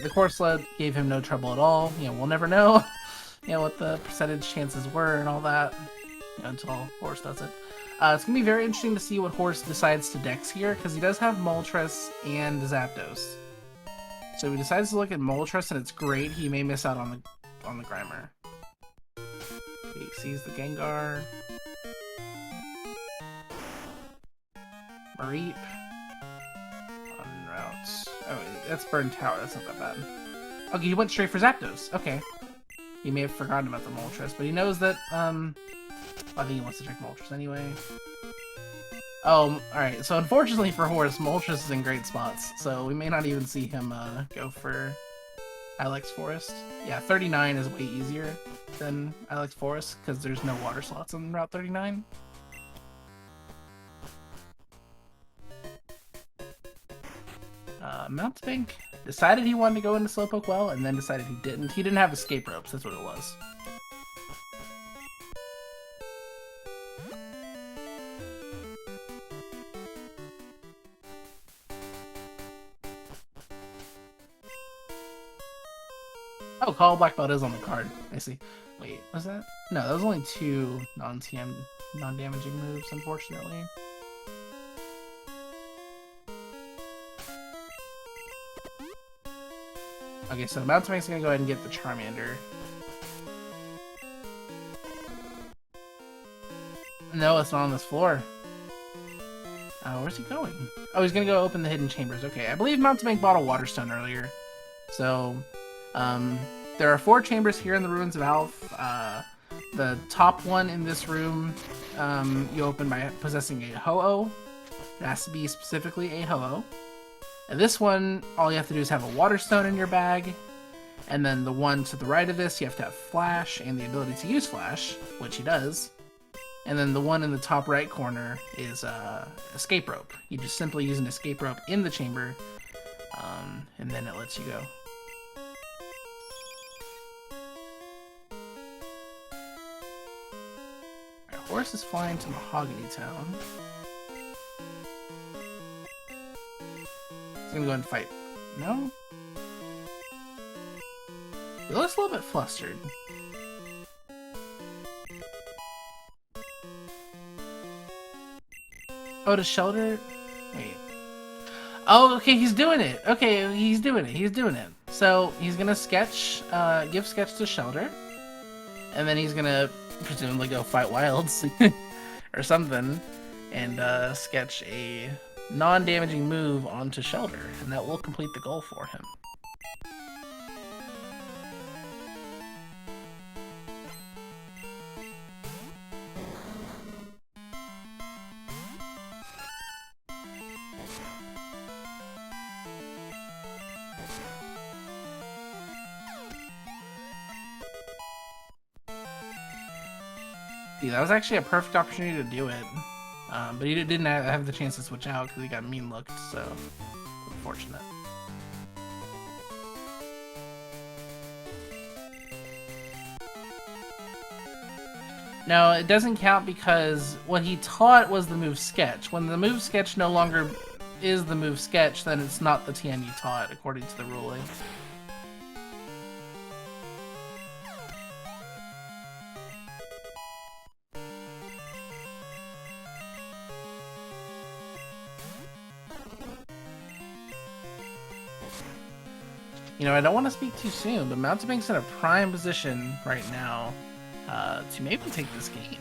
The Corsola gave him no trouble at all. You know, we'll never know. You know, what the percentage chances were and all that, you know, until Horse does it. It's going to be very interesting to see what Horse decides to dex here, because he does have Moltres and Zapdos. So if he decides to look at Moltres and it's great, he may miss out on the Grimer. Okay, he sees the Gengar. Mareep. On route. Oh, that's Burn Tower. That's not that bad. Okay, he went straight for Zapdos. Okay. He may have forgotten about the Moltres, but he knows that, I think he wants to check Moltres anyway. Oh, alright. So unfortunately for Horse, Moltres is in great spots, so we may not even see him, go for Alex Forest. Yeah, 39 is way easier than Alex Forest, because there's no water slots on Route 39. Mountebank decided he wanted to go into Slowpoke Well, and then decided he didn't. He didn't have escape ropes, that's what it was. Oh, Call Black Belt is on the card. I see. Wait, was that? No, that was only 2 non-TM, non-damaging moves, unfortunately. Okay, so Mountebank's gonna go ahead and get the Charmander. No, it's not on this floor. Where's he going? Oh, he's gonna go open the hidden chambers. Okay, I believe Mountebank bought a Water Stone earlier. So, there are 4 chambers here in the Ruins of Alph. The top one in this room, you open by possessing a Ho-Oh. It has to be specifically a Ho-Oh. And this one, all you have to do is have a Water Stone in your bag. And then the one to the right of this, you have to have Flash and the ability to use Flash, which he does. And then the one in the top right corner is Escape Rope. You just simply use an Escape Rope in the chamber, and then it lets you go. Right, Horse is flying to Mahogany Town. He's gonna go ahead and fight. No? He looks a little bit flustered. Oh, to Shelter? Wait. Oh, okay, he's doing it. Okay, he's doing it. He's doing it. So, he's gonna sketch, give sketch to Shelter. And then he's gonna presumably go fight Wilds. or something. And, sketch a non-damaging move onto Shelter. And that will complete the goal for him. See, that was actually a perfect opportunity to do it. But he didn't have the chance to switch out because he got mean looked, so unfortunate. No, it doesn't count because what he taught was the move sketch. When the move sketch no longer is the move sketch, then it's not the TM you taught, according to the ruling. You know, I don't want to speak too soon, but Mountebank's in a prime position right now to maybe take this game.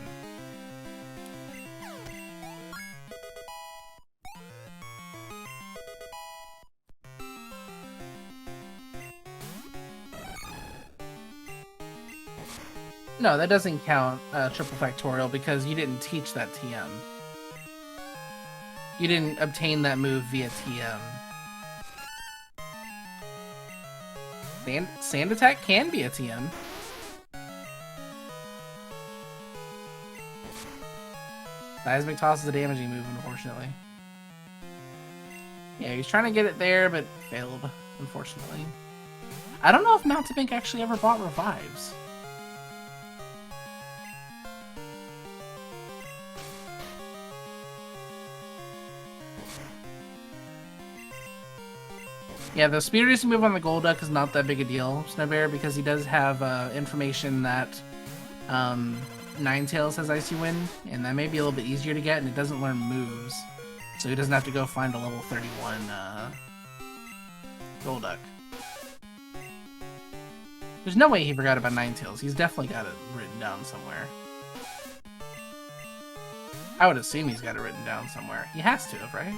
No, that doesn't count triple factorial because you didn't teach that TM. You didn't obtain that move via TM. Sand Attack can be a TM. Seismic Toss is a damaging move, unfortunately. Yeah, he's trying to get it there, but failed, unfortunately. I don't know if Mountebank actually ever bought revives. Yeah, the speed reducing move on the Golduck is not that big a deal, Snowbear, because he does have information that Ninetales has Icy Wind, and that may be a little bit easier to get, and it doesn't learn moves. So he doesn't have to go find a level 31 Golduck. There's no way he forgot about Ninetales. He's definitely got it written down somewhere. I would assume he's got it written down somewhere. He has to have, right?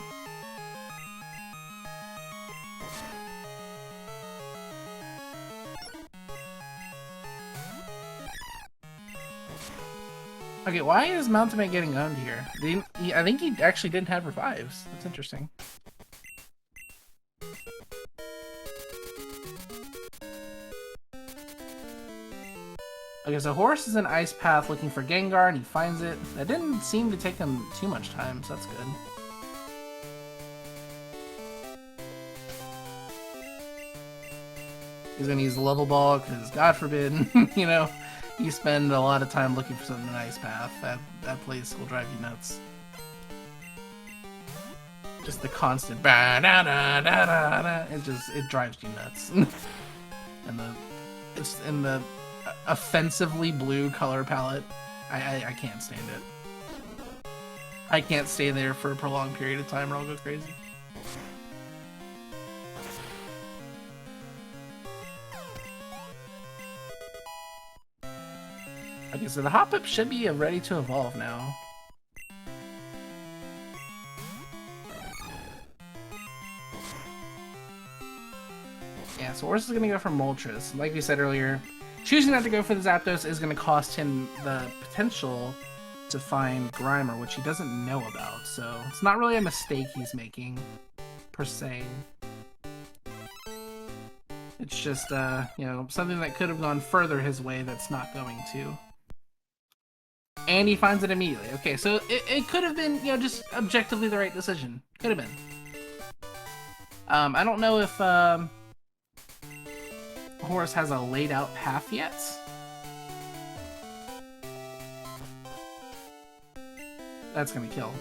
Okay, why is Mountebank getting owned here? I think he actually didn't have revives. That's interesting. Okay, so Horse is in Ice Path looking for Gengar, and he finds it. That didn't seem to take him too much time, so that's good. He's gonna use the Level Ball, because God forbid, you know, you spend a lot of time looking for something in Ice Path. That place will drive you nuts. Just the constant ba-da-da-da-da-da, it drives you nuts. And it's in the offensively blue color palette. I can't stand it. I can't stay there for a prolonged period of time or I'll go crazy. Okay, so the Hoppip should be ready to evolve now. Yeah, so Horse is gonna go for Moltres. Like we said earlier, choosing not to go for the Zapdos is going to cost him the potential to find Grimer, which he doesn't know about, so it's not really a mistake he's making, per se. It's just, you know, something that could have gone further his way that's not going to. And he finds it immediately. Okay, so it could have been, you know, just objectively the right decision. Could have been. I don't know if, Horse has a laid out path yet. That's gonna kill.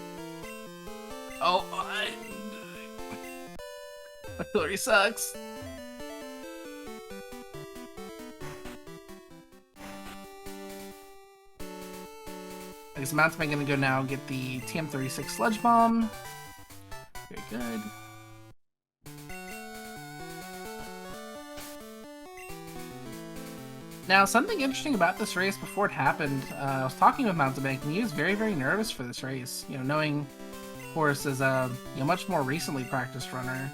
Oh, artillery sucks. I guess Mountebank gonna go now get the TM36 Sludge Bomb. Very good. Now, something interesting about this race before it happened, I was talking with Mountebank, and he was very, very nervous for this race. You know, knowing Horse is a much more recently practiced runner,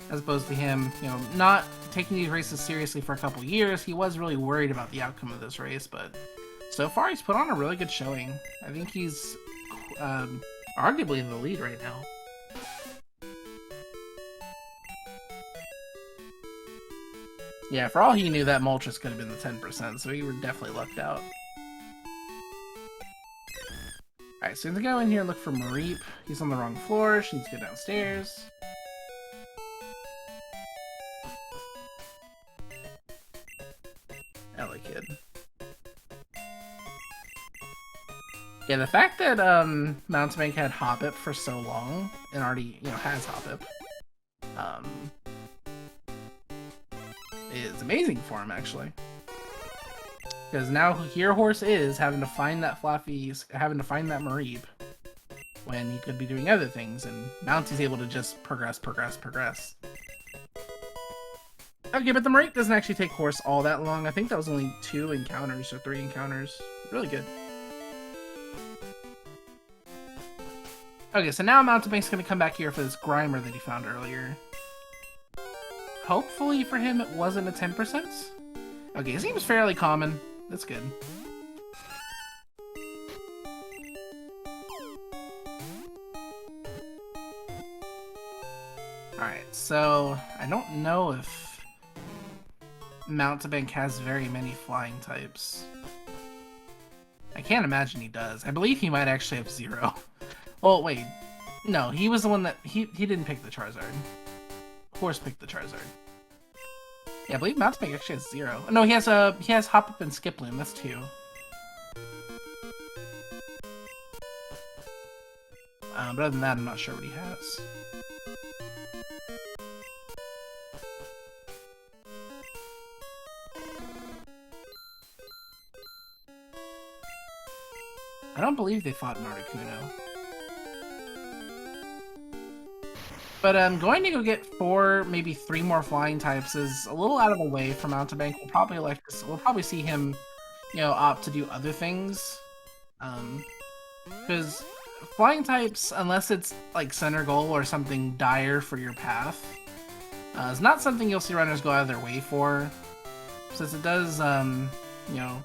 as opposed to him, you know, not taking these races seriously for a couple years. He was really worried about the outcome of this race, but so far he's put on a really good showing. I think he's arguably in the lead right now. Yeah, for all he knew, that Moltres could have been the 10%, so he were definitely lucked out. Alright, so I'm gonna go in here and look for Mareep. He's on the wrong floor, she needs to go downstairs. Ellie Kid. Yeah, the fact that Mountebank had Hoppip for so long, and already, you know, has Hoppip, is amazing for him, actually. Because now here Horse is having to find that having to find that Mareep when he could be doing other things, and Mounty's able to just progress. Okay, but the Mareep doesn't actually take Horse all that long. I think that was only 2 encounters or 3 encounters. Really good. Okay, so now Mountebank's gonna come back here for this Grimer that he found earlier. Hopefully for him it wasn't a 10%. Okay, it seems fairly common. That's good. Alright, so I don't know if Mountebank has very many flying types. I can't imagine he does. I believe he might actually have 0. Oh, wait. No, he was the one that... He didn't pick the Charizard. Horse picked the Charizard. Yeah, I believe Mountebank actually has 0. No, he has Hoppip and Skiploom. That's 2. But other than that, I'm not sure what he has. I don't believe they fought in Articuno. But going to go get 4, maybe 3 more flying types is a little out of the way for Mountebank. We'll probably see him, you know, opt to do other things. Because flying types, unless it's like center goal or something dire for your path, is not something you'll see runners go out of their way for. Since it does, you know,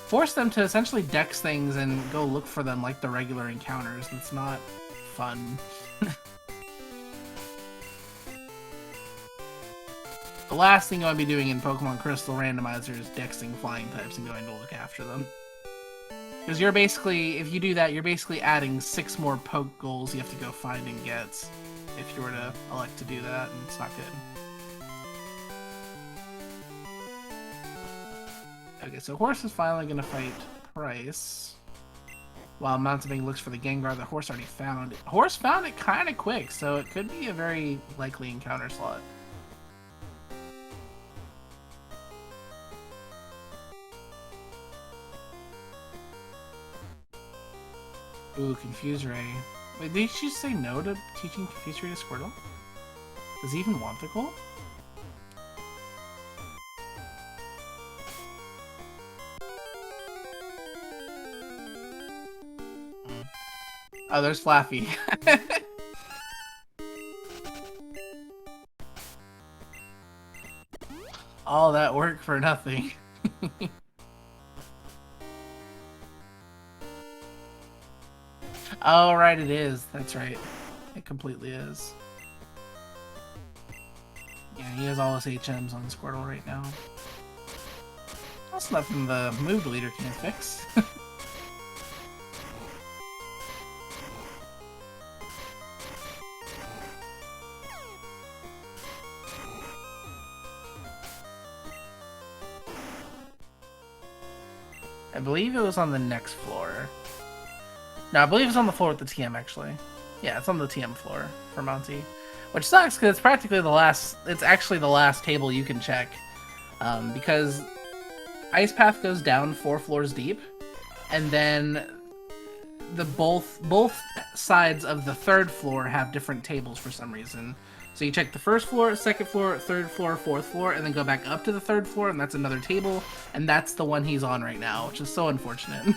force them to essentially dex things and go look for them like the regular encounters. That's not fun. The last thing you want to be doing in Pokemon Crystal Randomizer is dexing flying types and going to look after them. Because you're basically, if you do that, you're basically adding 6 more poke goals you have to go find and get if you were to elect to do that, and it's not good. Okay, so Horse is finally going to fight Price, while Mountebank looks for the Gengar that Horse already found. Horse found it kind of quick, so it could be a very likely encounter slot. Ooh, Confuse Ray. Wait, did she say no to teaching Confuse Ray to Squirtle? Does he even want the goal? Oh, there's Flaffy. All that work for nothing. Oh, right, it is. That's right. It completely is. Yeah, he has all his HMs on Squirtle right now. That's nothing the move deleter can't fix. I believe it was on the next floor. No, I believe it's on the floor with the TM, actually. Yeah, it's on the TM floor for Monty. Which sucks, because it's practically the last... It's actually the last table you can check. Because Ice Path goes down 4 floors deep, and then both sides of the 3rd floor have different tables for some reason. So you check the 1st floor, 2nd floor, 3rd floor, 4th floor, and then go back up to the 3rd floor, and that's another table, and that's the one he's on right now, which is so unfortunate.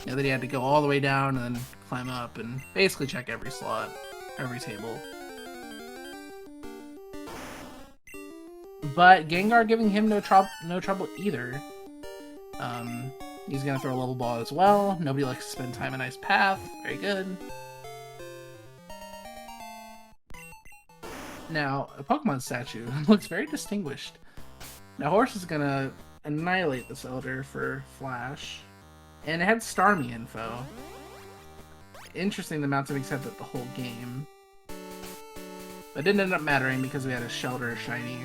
Yeah, that he had to go all the way down and then climb up and basically check every slot, every table. But Gengar giving him no trouble either. He's gonna throw a level ball as well. Nobody likes to spend time in Ice Path. Very good. Now, a Pokemon statue looks very distinguished. Now, Horse is gonna annihilate this Elder for Flash. And it had Starmie info. Interesting the Mountebank said that the whole game. But it didn't end up mattering because we had a Shelter shiny.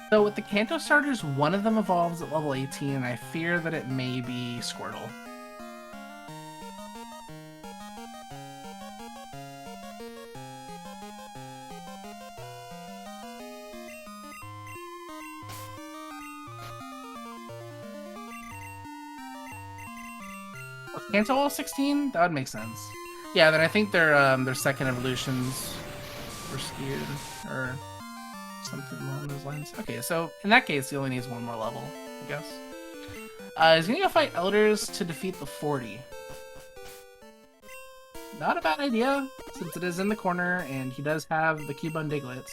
So with the Kanto starters, one of them evolves at level 18, and I fear that it may be Squirtle. Kanto level 16? That would make sense. Yeah, then I think their second evolutions were skewed, or something along those lines. Okay, so in that case, he only needs 1 more level, I guess. He's gonna go fight Elders to defeat the 40. Not a bad idea, since it is in the corner, and he does have the Cubone Diglett.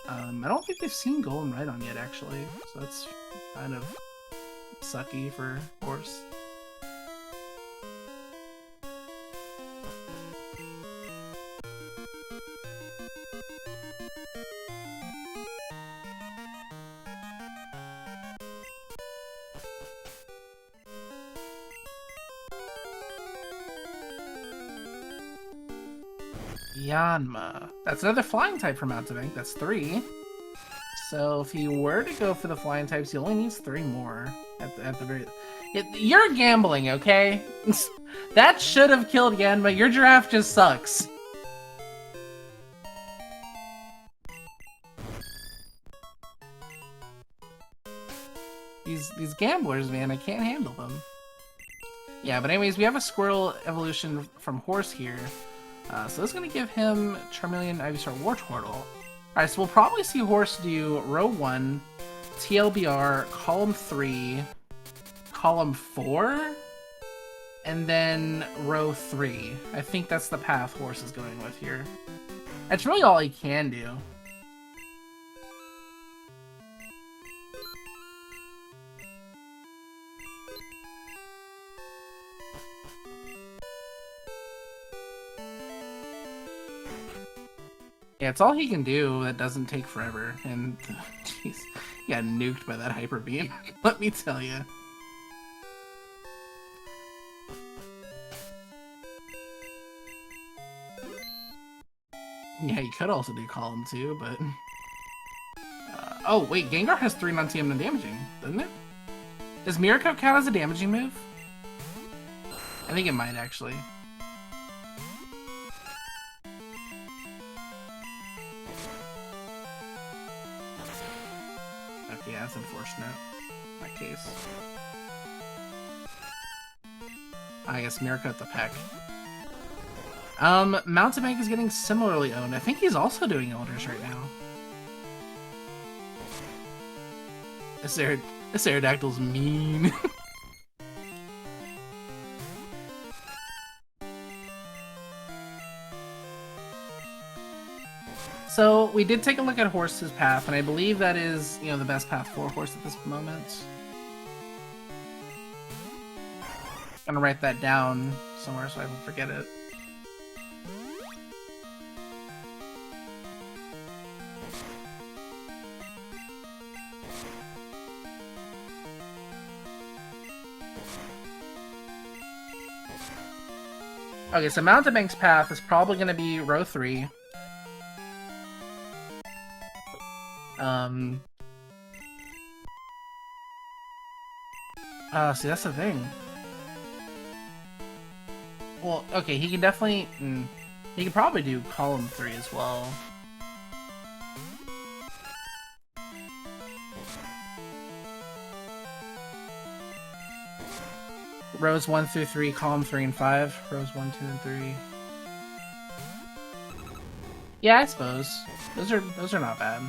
I don't think they've seen Golden Rhydon yet, actually, so that's kind of sucky for Horse. Yanma. That's another flying type for Mountebank. That's 3. So if he were to go for the flying types, he only needs 3 more at the very... You're gambling, okay? That should have killed Yanma. Your giraffe just sucks. These gamblers, man, I can't handle them. Yeah, but anyways, we have a squirrel evolution from horse here. So that's going to give him Charmeleon, Ivysaur, Wartortle. Alright, so we'll probably see horse do row 1, TLBR, column 3, column 4, and then row 3. I think that's the path horse is going with here. That's really all he can do. Yeah, it's all he can do that doesn't take forever, and jeez, he got nuked by that Hyper Beam, let me tell you. Yeah, he could also do column 2, but... oh, wait, Gengar has 3 non-TM and damaging, doesn't it? Does Miracle count as a damaging move? I think it might, actually. Okay, yeah, that's unfortunate in that case. I guess Miracle at the peck. Mountebank is getting similarly owned. I think he's also doing Elders right now. This Aerodactyl's mean. So, we did take a look at Horse's path, and I believe that is, you know, the best path for Horse at this moment. I'm gonna write that down somewhere so I don't forget it. Okay, so Mountebank's path is probably going to be row 3. See, that's the thing. Well, okay, he can definitely... he can probably do column 3 as well. Rows 1 through 3, column 3 and 5. Rows 1, 2, and 3. Yeah, I suppose. Those are not bad.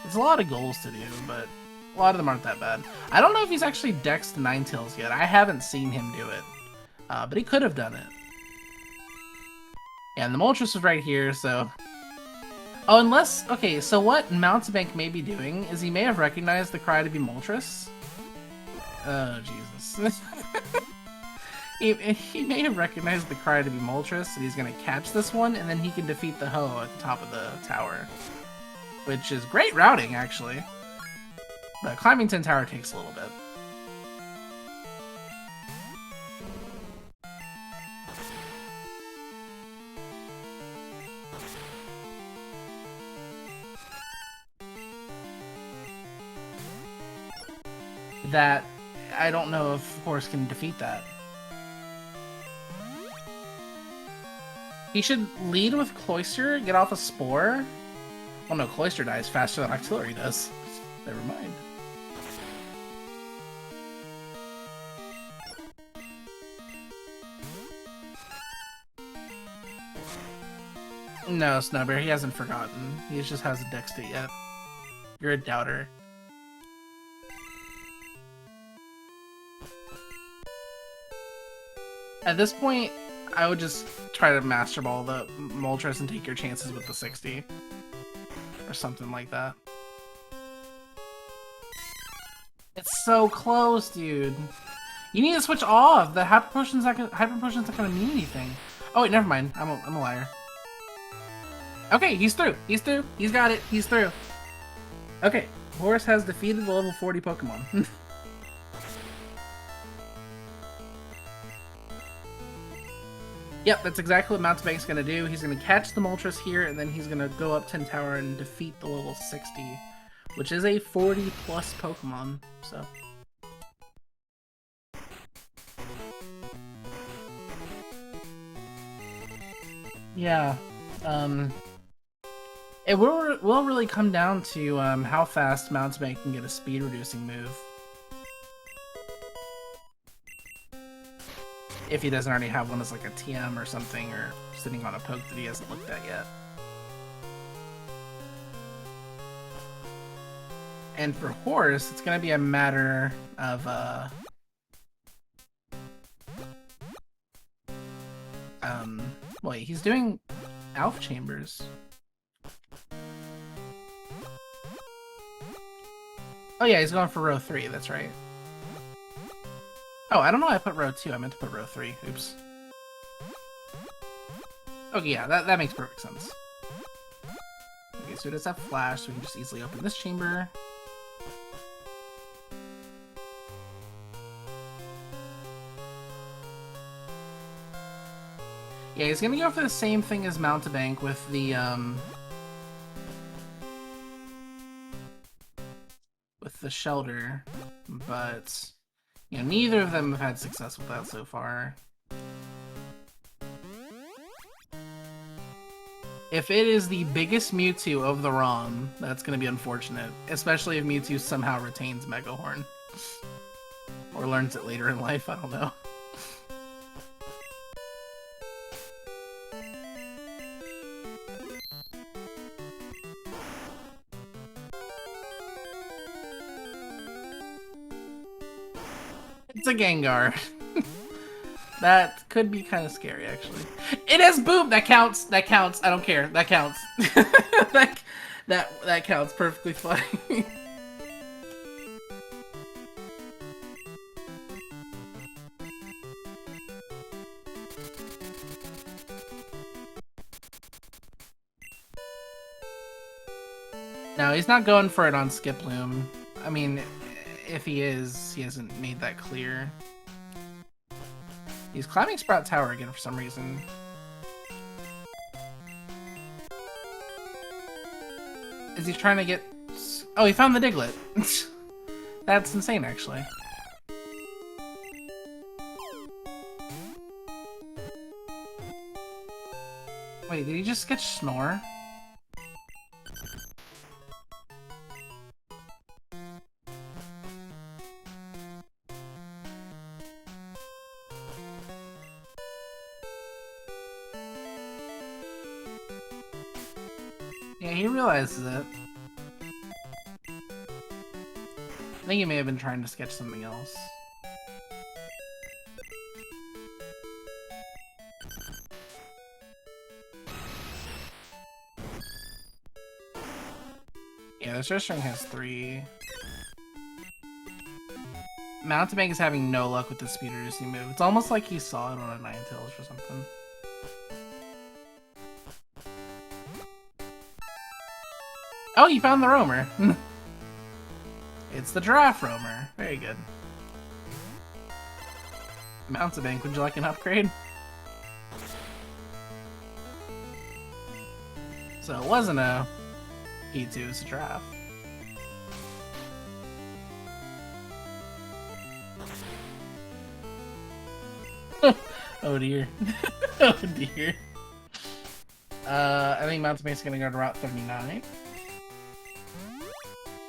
It's a lot of goals to do, but a lot of them aren't that bad. I don't know if he's actually dexed Ninetales yet. I haven't seen him do it. But he could have done it. Yeah, and the Moltres is right here, so... Oh, unless... Okay, so what Mountebank may be doing is he may have recognized the cry to be Moltres. Oh, Jesus. he may have recognized the cry to be Moltres, and he's going to catch this one, and then he can defeat the Ho at the top of the tower. Which is great routing, actually. But climbing 10 tower takes a little bit. That... I don't know if Horse can defeat that. He should lead with Cloyster, get off a Spore. Oh no, Cloyster dies faster than Octillery does. Never mind. No, Snubber, he hasn't forgotten. He just hasn't dexed it yet. You're a doubter. At this point, I would just try to Master Ball the Moltres and take your chances with the 60. Or something like that. It's so close, dude. You need to switch off. The Hyper Potion's not gonna mean anything. Oh wait, never mind. I'm a liar. Okay, he's through. He's through. He's got it. He's through. Okay, Horus has defeated the level 40 Pokemon. Yep, that's exactly what Mountebank's gonna do. He's gonna catch the Moltres here, and then he's gonna go up 10 tower and defeat the level 60, which is a 40 plus Pokemon, so. Yeah, it will really come down to how fast Mountebank can get a speed reducing move. If he doesn't already have one as like a TM or something, or sitting on a poke that he hasn't looked at yet. And for Horse, it's gonna be a matter of wait, he's doing Alpha Chambers. Oh yeah, he's going for row 3, that's right. Oh, I don't know why I put row 2, I meant to put row 3. Oops. Okay, yeah, that makes perfect sense. Okay, so it does have flash, so we can just easily open this chamber. Yeah, he's gonna go for the same thing as Mountebank with the shelter, but you know, neither of them have had success with that so far. If it is the biggest Mewtwo of the ROM, that's gonna be unfortunate, especially if Mewtwo somehow retains Mega Horn. Or learns it later in life, I don't know. It's a Gengar. That could be kind of scary, actually. It has Boom! That counts! That counts! I don't care. That counts. that counts perfectly fine. No, he's not going for it on Skiploom. I mean, if he is, he hasn't made that clear. He's climbing Sprout Tower again for some reason. Is he trying to get... Oh, he found the Diglett. That's insane, actually. Wait, did he just sketch Snore? Yeah, he realizes it. I think he may have been trying to sketch something else. Yeah, the Stress String has 3. Mountebank is having no luck with the speed reducing move. It's almost like he saw it on a Ninetales or something. Oh, you found the Roamer. It's the Giraffe Roamer. Very good. Mountebank, would you like an upgrade? So it wasn't a P2, it's a Giraffe. Oh dear. Oh dear. I think Mountebank's gonna go to Route 39.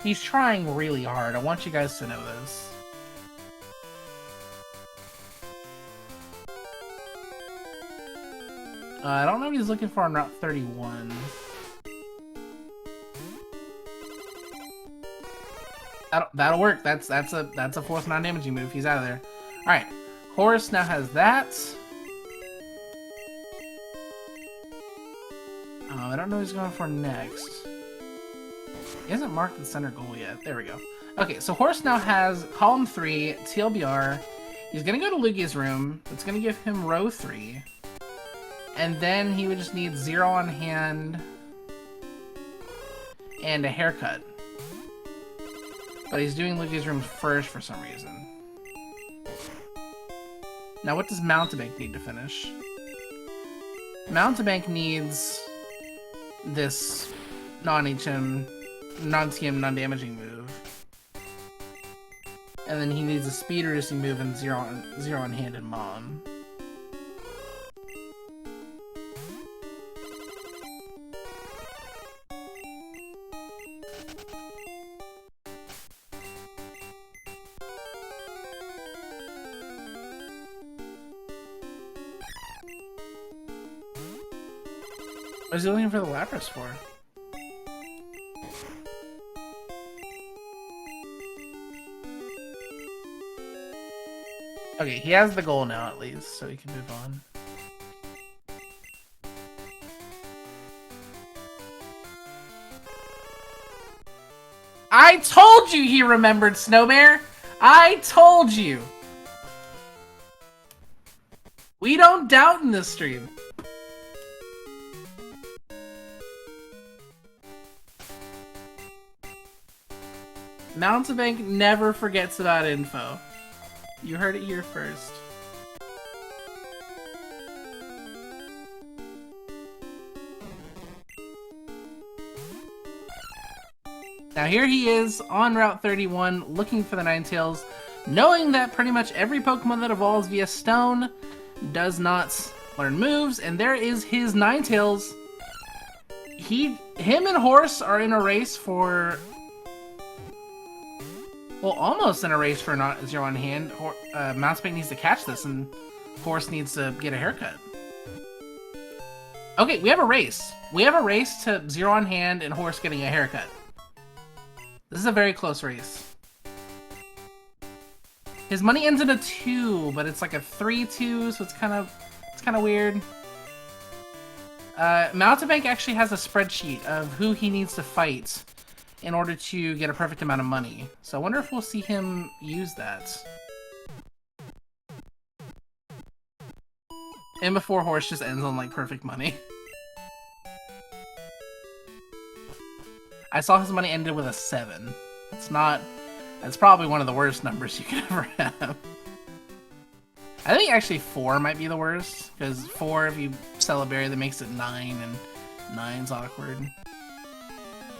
He's trying really hard. I want you guys to know this. I don't know what he's looking for on Route 31. That'll work. That's a fourth non-damaging move. He's out of there. All right. Horus now has that. I don't know what he's going for next. He hasn't marked the center goal yet. There we go. Okay, so Horse now has column 3, TLBR. He's gonna go to Lugia's room. It's gonna give him row 3. And then he would just need 0 on hand and a haircut. But he's doing Lugia's room first for some reason. Now what does Mountebank need to finish? Mountebank needs this non-HM, non-TM, non-damaging move. And then he needs a speed reducing move and 0 on hand and Mom. What is he looking for the Lapras for? Okay, he has the goal now at least, so he can move on. I told you he remembered Snowbear! I told you! We don't doubt in this stream. Mountebank never forgets about info. You heard it here first. Now here he is on Route 31 looking for the Ninetales, knowing that pretty much every Pokemon that evolves via Stone does not learn moves, and there is his Ninetales. Him and Horse are in a race for... well, almost in a race for not 0 on hand. Mountebank needs to catch this, and Horse needs to get a haircut. Okay, we have a race. We have a race to 0 on hand and Horse getting a haircut. This is a very close race. His money ends in a 2, but it's like a 3-2, so it's kind of weird. Mountebank actually has a spreadsheet of who he needs to fight in order to get a perfect amount of money. So I wonder if we'll see him use that. And before Horse just ends on like perfect money. I saw his money ended with a 7. That's probably one of the worst numbers you could ever have. I think actually 4 might be the worst, because 4, if you sell a berry, that makes it 9, and 9's awkward.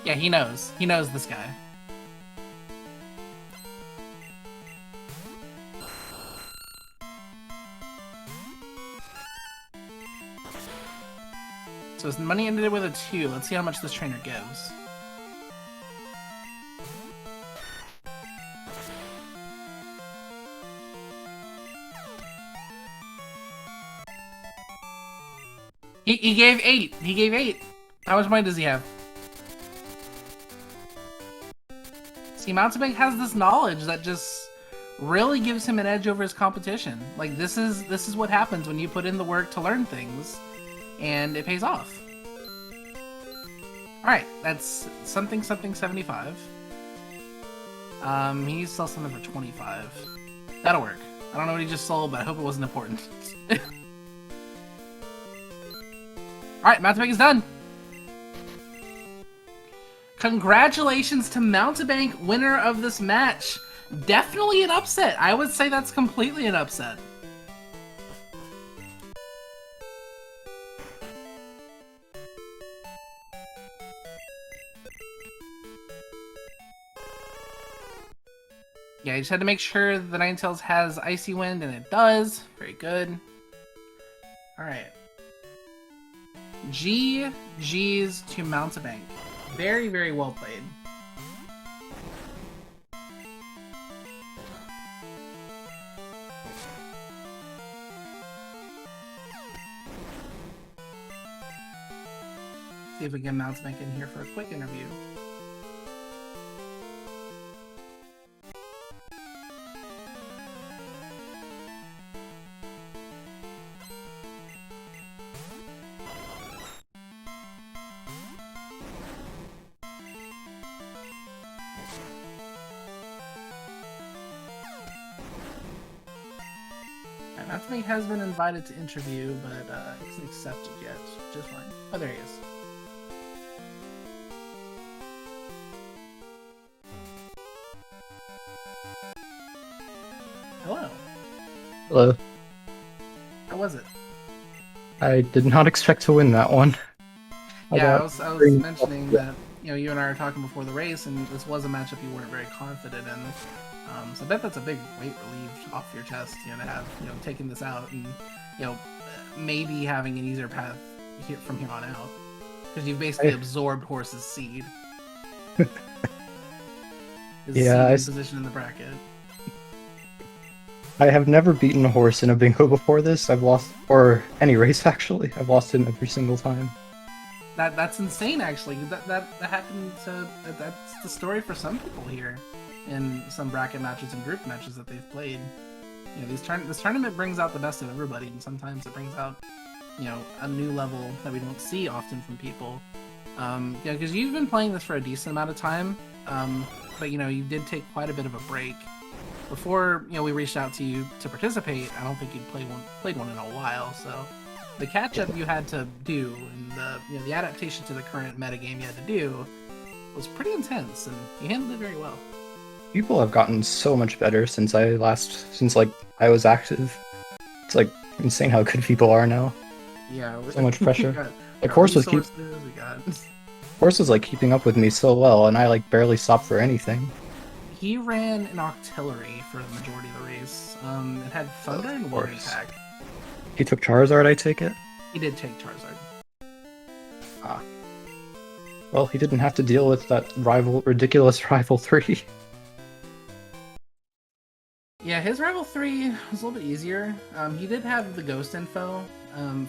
Yeah, he knows. He knows this guy. So his money ended with a 2. Let's see how much this trainer gives. He gave 8. He gave 8. How much money does he have? See, Mountebank has this knowledge that just really gives him an edge over his competition. Like, this is what happens when you put in the work to learn things, and it pays off. Alright, that's something 75. He sells something for 25. That'll work. I don't know what he just sold, but I hope it wasn't important. Alright, Mountebank is done! Congratulations to Mountebank, winner of this match! Definitely an upset! I would say that's completely an upset. Yeah, you just had to make sure the Ninetales has Icy Wind, and it does. Very good. Alright. GG's to Mountebank. Very, very well played. See if we can get Mountebank in here for a quick interview. Mountebank has been invited to interview, but isn't accepted yet. Just fine. Oh, there he is. Hello. Hello. How was it? I did not expect to win that one. Yeah, I was mentioning that, you know, you and I were talking before the race, and this was a matchup you weren't very confident in. So I bet that's a big weight relieved off your chest, you know, to have, you know, taking this out and, you know, maybe having an easier path here from here on out. Because you've basically absorbed Horse's seed. Yeah, position in the bracket. I have never beaten a Horse in a bingo before this. I've lost, or any race actually. I've lost it every single time. That's insane. Actually, that happened to. That's the story for some people here, in some bracket matches and group matches that they've played. You know, this tournament brings out the best of everybody, and sometimes it brings out, you know, a new level that we don't see often from people. Yeah, because you've been playing this for a decent amount of time, but you know, you did take quite a bit of a break before. You know, we reached out to you to participate. I don't think you'd played one in a while, so the catch up you had to do and the adaptation to the current metagame you had to do was pretty intense, and you handled it very well. People have gotten so much better since I was active. It's like insane how good people are now. Yeah, So much pressure. got Horse was like keeping up with me so well, and I like barely stopped for anything. He ran an artillery for the majority of the race. It had thunder and wind attack. He took Charizard, I take it? He did take Charizard. Ah. Well, he didn't have to deal with that ridiculous Rival 3. Yeah, his Rival 3 was a little bit easier. He did have the Ghost info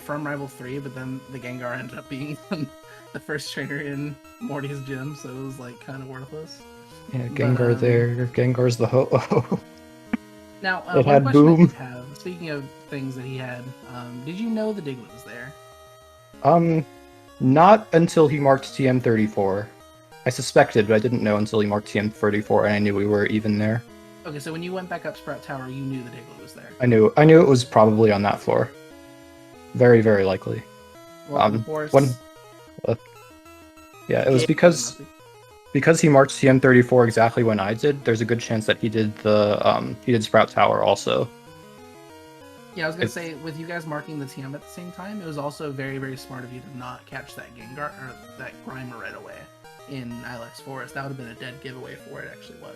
from Rival 3, but then the Gengar ended up being the first trainer in Morty's gym, so it was like kind of worthless. Yeah, Gengar there. Gengar's the ho-oh. Now, it one had question Boom. I have, speaking of things that he had, did you know the Diglett was there? Not until he marked TM34. I suspected, but I didn't know until he marked TM34, and I knew we were even there. Okay, so when you went back up Sprout Tower, you knew the Diglett was there. I knew it was probably on that floor. Very, very likely. Yeah, it was because he marked TM34 exactly when I did. There's a good chance that he did Sprout Tower also. Yeah, I was gonna say, with you guys marking the TM at the same time, it was also very, very smart of you to not catch that Gengar or that Grimer right away in Ilex Forest. That would have been a dead giveaway for what it actually was.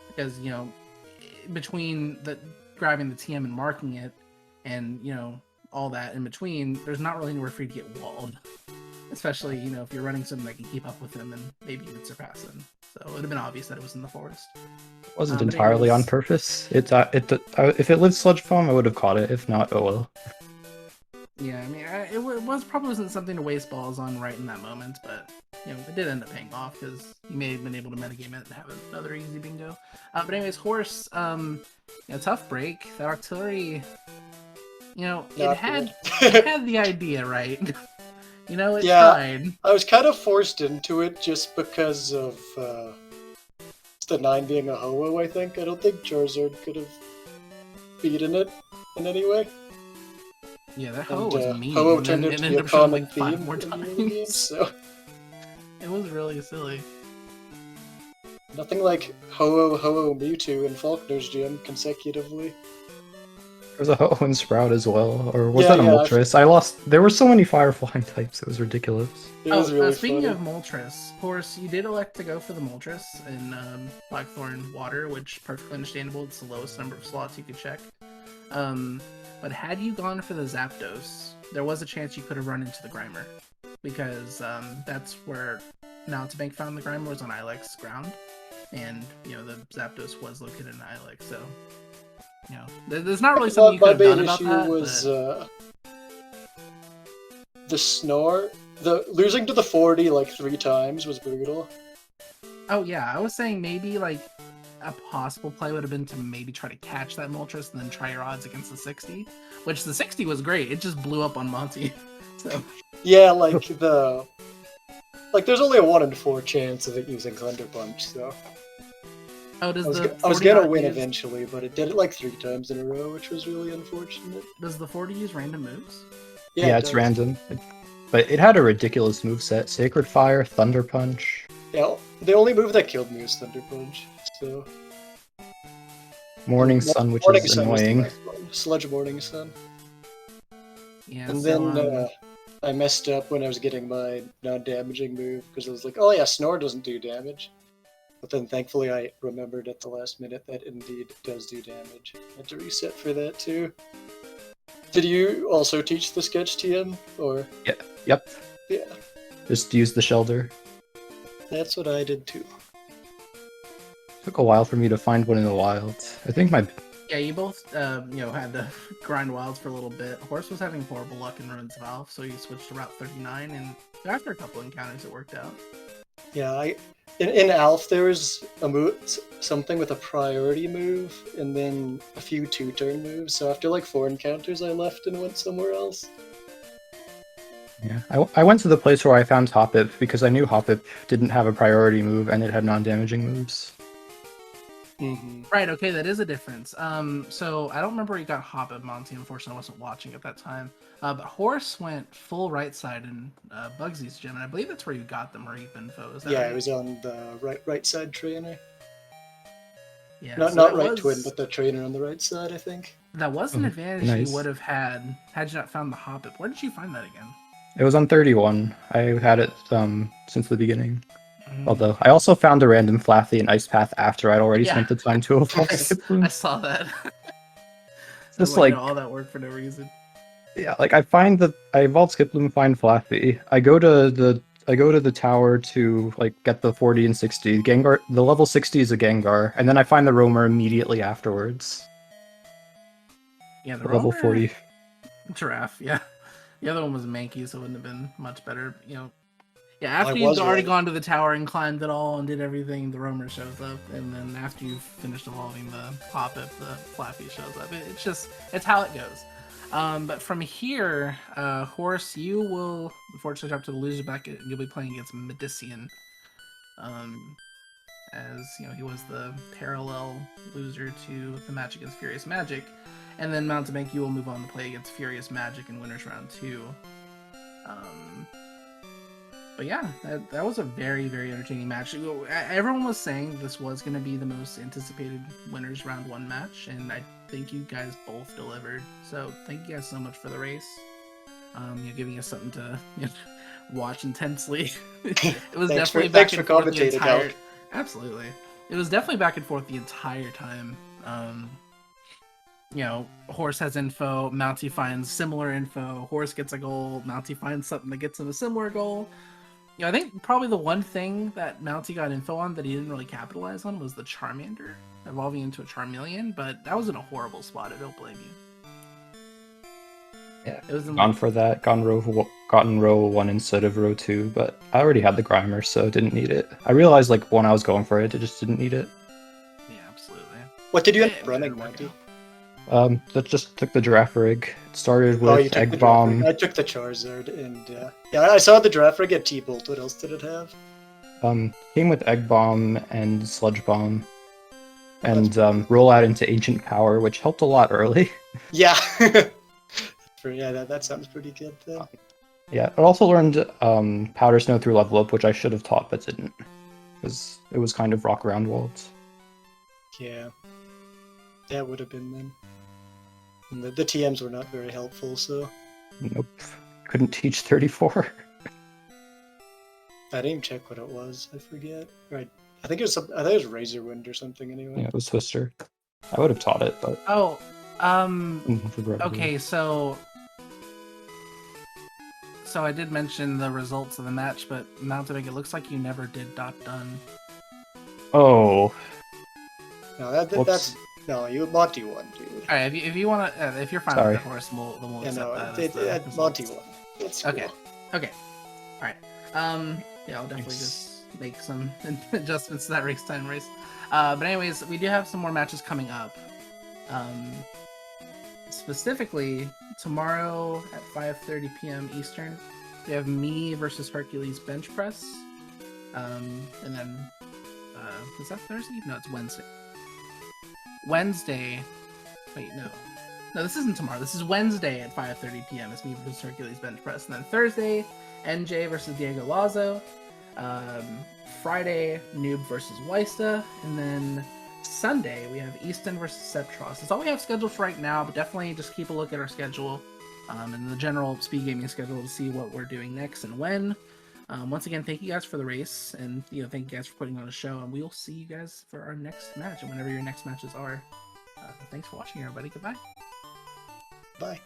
Because, you know, between grabbing the TM and marking it, and, you know, all that in between, there's not really anywhere for you to get walled. Especially, you know, if you're running something that can keep up with him and maybe even surpass him. So it would have been obvious that it was in the forest. It wasn't entirely on purpose. If it lived Sludge Bomb, I would have caught it. If not, oh well. Yeah, I mean, it probably wasn't something to waste balls on right in that moment, but, you know, it did end up paying off because you may have been able to metagame it and have another easy bingo. But anyways, Horse, you know, tough break. That artillery, you know, it had the idea right. You know, it tried. I was kind of forced into it just because of the 9 being a Ho-Oh, I think. I don't think Charizard could have beaten it in any way. Yeah, that Ho-Oh was mean. Ho-Oh turned out to be a common theme like 5 more times. So it was really silly. Nothing like Ho-Oh, Mewtwo, and Faulkner's gym consecutively. There was a Ho-Oh and Sprout as well, or was that a Moltres? I lost. There were so many Fire Flying types, it was ridiculous. It was really speaking funny. of Moltres, Horse, you did elect to go for the Moltres in Blackthorn Water, which perfectly understandable. It's the lowest number of slots you could check. But had you gone for the Zapdos, there was a chance you could have run into the Grimer, because that's where Mountebank found the Grimer, was on Ilex ground, and you know the Zapdos was located in Ilex, so. You know, there's not really something you could have done about that. My main issue was the Snore. Losing to the 40 like 3 times was brutal. Oh yeah, I was saying maybe like a possible play would have been to maybe try to catch that Moltres and then try your odds against the 60, which the 60 was great. It just blew up on Monty. So yeah, there's only a 1 in 4 chance of it using Thunder Punch, so. Oh, I was gonna win eventually, but it did it like 3 times in a row, which was really unfortunate. Does the 40 use random moves? Yeah, it's random. But it had a ridiculous moveset. Sacred Fire, Thunder Punch. Yeah, the only move that killed me was Thunder Punch, so... Morning Sun, which is annoying. Sludge Morning Sun. Yeah, and then I messed up when I was getting my non-damaging move, because I was like, oh yeah, Snore doesn't do damage. But then thankfully I remembered at the last minute that indeed does do damage. I had to reset for that too. Did you also teach the sketch TM, or? Yeah. Yep. Yeah. Just use the Shelter. That's what I did too. Took a while for me to find one in the wild. I think my Yeah, you both, had to grind wilds for a little bit. Horse was having horrible luck in Ruins of Alph, so he switched to Route 39, and after a couple encounters, it worked out. Yeah, in Alph there was a move, something with a priority move, and then a few 2-turn moves. So after like 4 encounters, I left and went somewhere else. Yeah, I went to the place where I found Hoppip because I knew Hoppip didn't have a priority move and it had non-damaging moves. Mm-hmm. Right, okay, that is a difference. So I don't remember where you got Hoppip, Monty. Unfortunately, I wasn't watching at that time. But Horse went full right side in Bugsy's gym, and I believe that's where you got the Mareep info. Is that Yeah, right? it was on the right side trainer. Yeah, Not so not that right was, twin, but the trainer on the right side, I think. that was an Oh, advantage nice. you would have had you not found the Hoppip. Where did you find that again? It was on 31. I had it since the beginning. Mm. Although I also found a random Flaffy and Ice Path after I'd already Yeah. spent the time to evolve I Skiploom. saw that. Just like, like all that work for no reason. yeah, like I evolve Skiploom, find Flaffy. I go to the tower to like get the 40 and 60. Gengar, the level 60 is a Gengar, and then I find the Roamer immediately afterwards. Yeah, the Level Roamer 40. Giraffe. Yeah, the other one was Mankey, so it wouldn't have been much better. Yeah, after I you've was already right. gone to the tower and climbed it all and did everything, the Roamer shows up, and then after you've finished evolving the Hoppip, the Flaffy shows up. It's how it goes. But from here, Horse, you will unfortunately drop to the loser bracket. You'll be playing against Medician. As he was the parallel loser to the match against Furious Magic, and then Mountebank, you will move on to play against Furious Magic in Winners Round 2. But yeah, that was a very, very entertaining match. Everyone was saying this was going to be the most anticipated Winners Round 1 match, and I think you guys both delivered. So thank you guys so much for the race. Giving us something to watch intensely. It was definitely back and forth the entire. Absolutely, it was definitely back and forth the entire time. Horse has info, Mounty finds similar info. Horse gets a goal, Mounty finds something that gets him a similar goal. I think probably the one thing that Mounty got info on that he didn't really capitalize on was the Charmander evolving into a Charmeleon, but that was in a horrible spot. I don't blame you. Yeah, it was gone for that. Gotten row 1 instead of row 2, but I already had the Grimer, so didn't need it. I realized like when I was going for it, I just didn't need it. Yeah, absolutely. What did you end up running, Monty? That just took the Giraffe Rig. It started with Egg Bomb. I took the Charizard, and yeah, I saw the Giraffe Rig at T-Bolt. What else did it have? Came with Egg Bomb and Sludge Bomb, and roll out into Ancient Power, which helped a lot early. Yeah. Yeah, that sounds pretty good then. Yeah, I also learned Powder Snow through level up, which I should have taught but didn't, because it was kind of rock around worlds. Yeah, that would have been then. And the TMs were not very helpful, so. Nope, couldn't teach 34. I didn't even check what it was. I forget. Right. I think it was Razor Wind or something anyway. Yeah, it was Twister. I would have taught it, but okay, so I did mention the results of the match, but Mountebank, it looks like you never did done. Oh. No, that's no, you Monty won, dude. All right, if you want to, if you're fine with that, Horse, we'll accept that. Monty won. It's cool. Okay. All right. Yeah, I'll definitely just make some adjustments to that race time race. But anyways, we do have some more matches coming up. Specifically, tomorrow at 5:30 p.m. Eastern, we have me versus Hercules bench press. And then, is that Thursday? No, it's Wednesday. Wait, no, this isn't tomorrow. This is Wednesday at 5:30 p.m. It's me versus Hercules bench press. And then Thursday, NJ versus Diego Lazo. Friday, Noob versus Weista. And then Sunday, we have Easton versus Septros. That's all we have scheduled for right now, but definitely just keep a look at our schedule and the general speed gaming schedule to see what we're doing next and when. Once again, thank you guys for the race, and thank you guys for putting on a show, and we'll see you guys for our next match, and whenever your next matches are. Thanks for watching, everybody. Goodbye. Bye.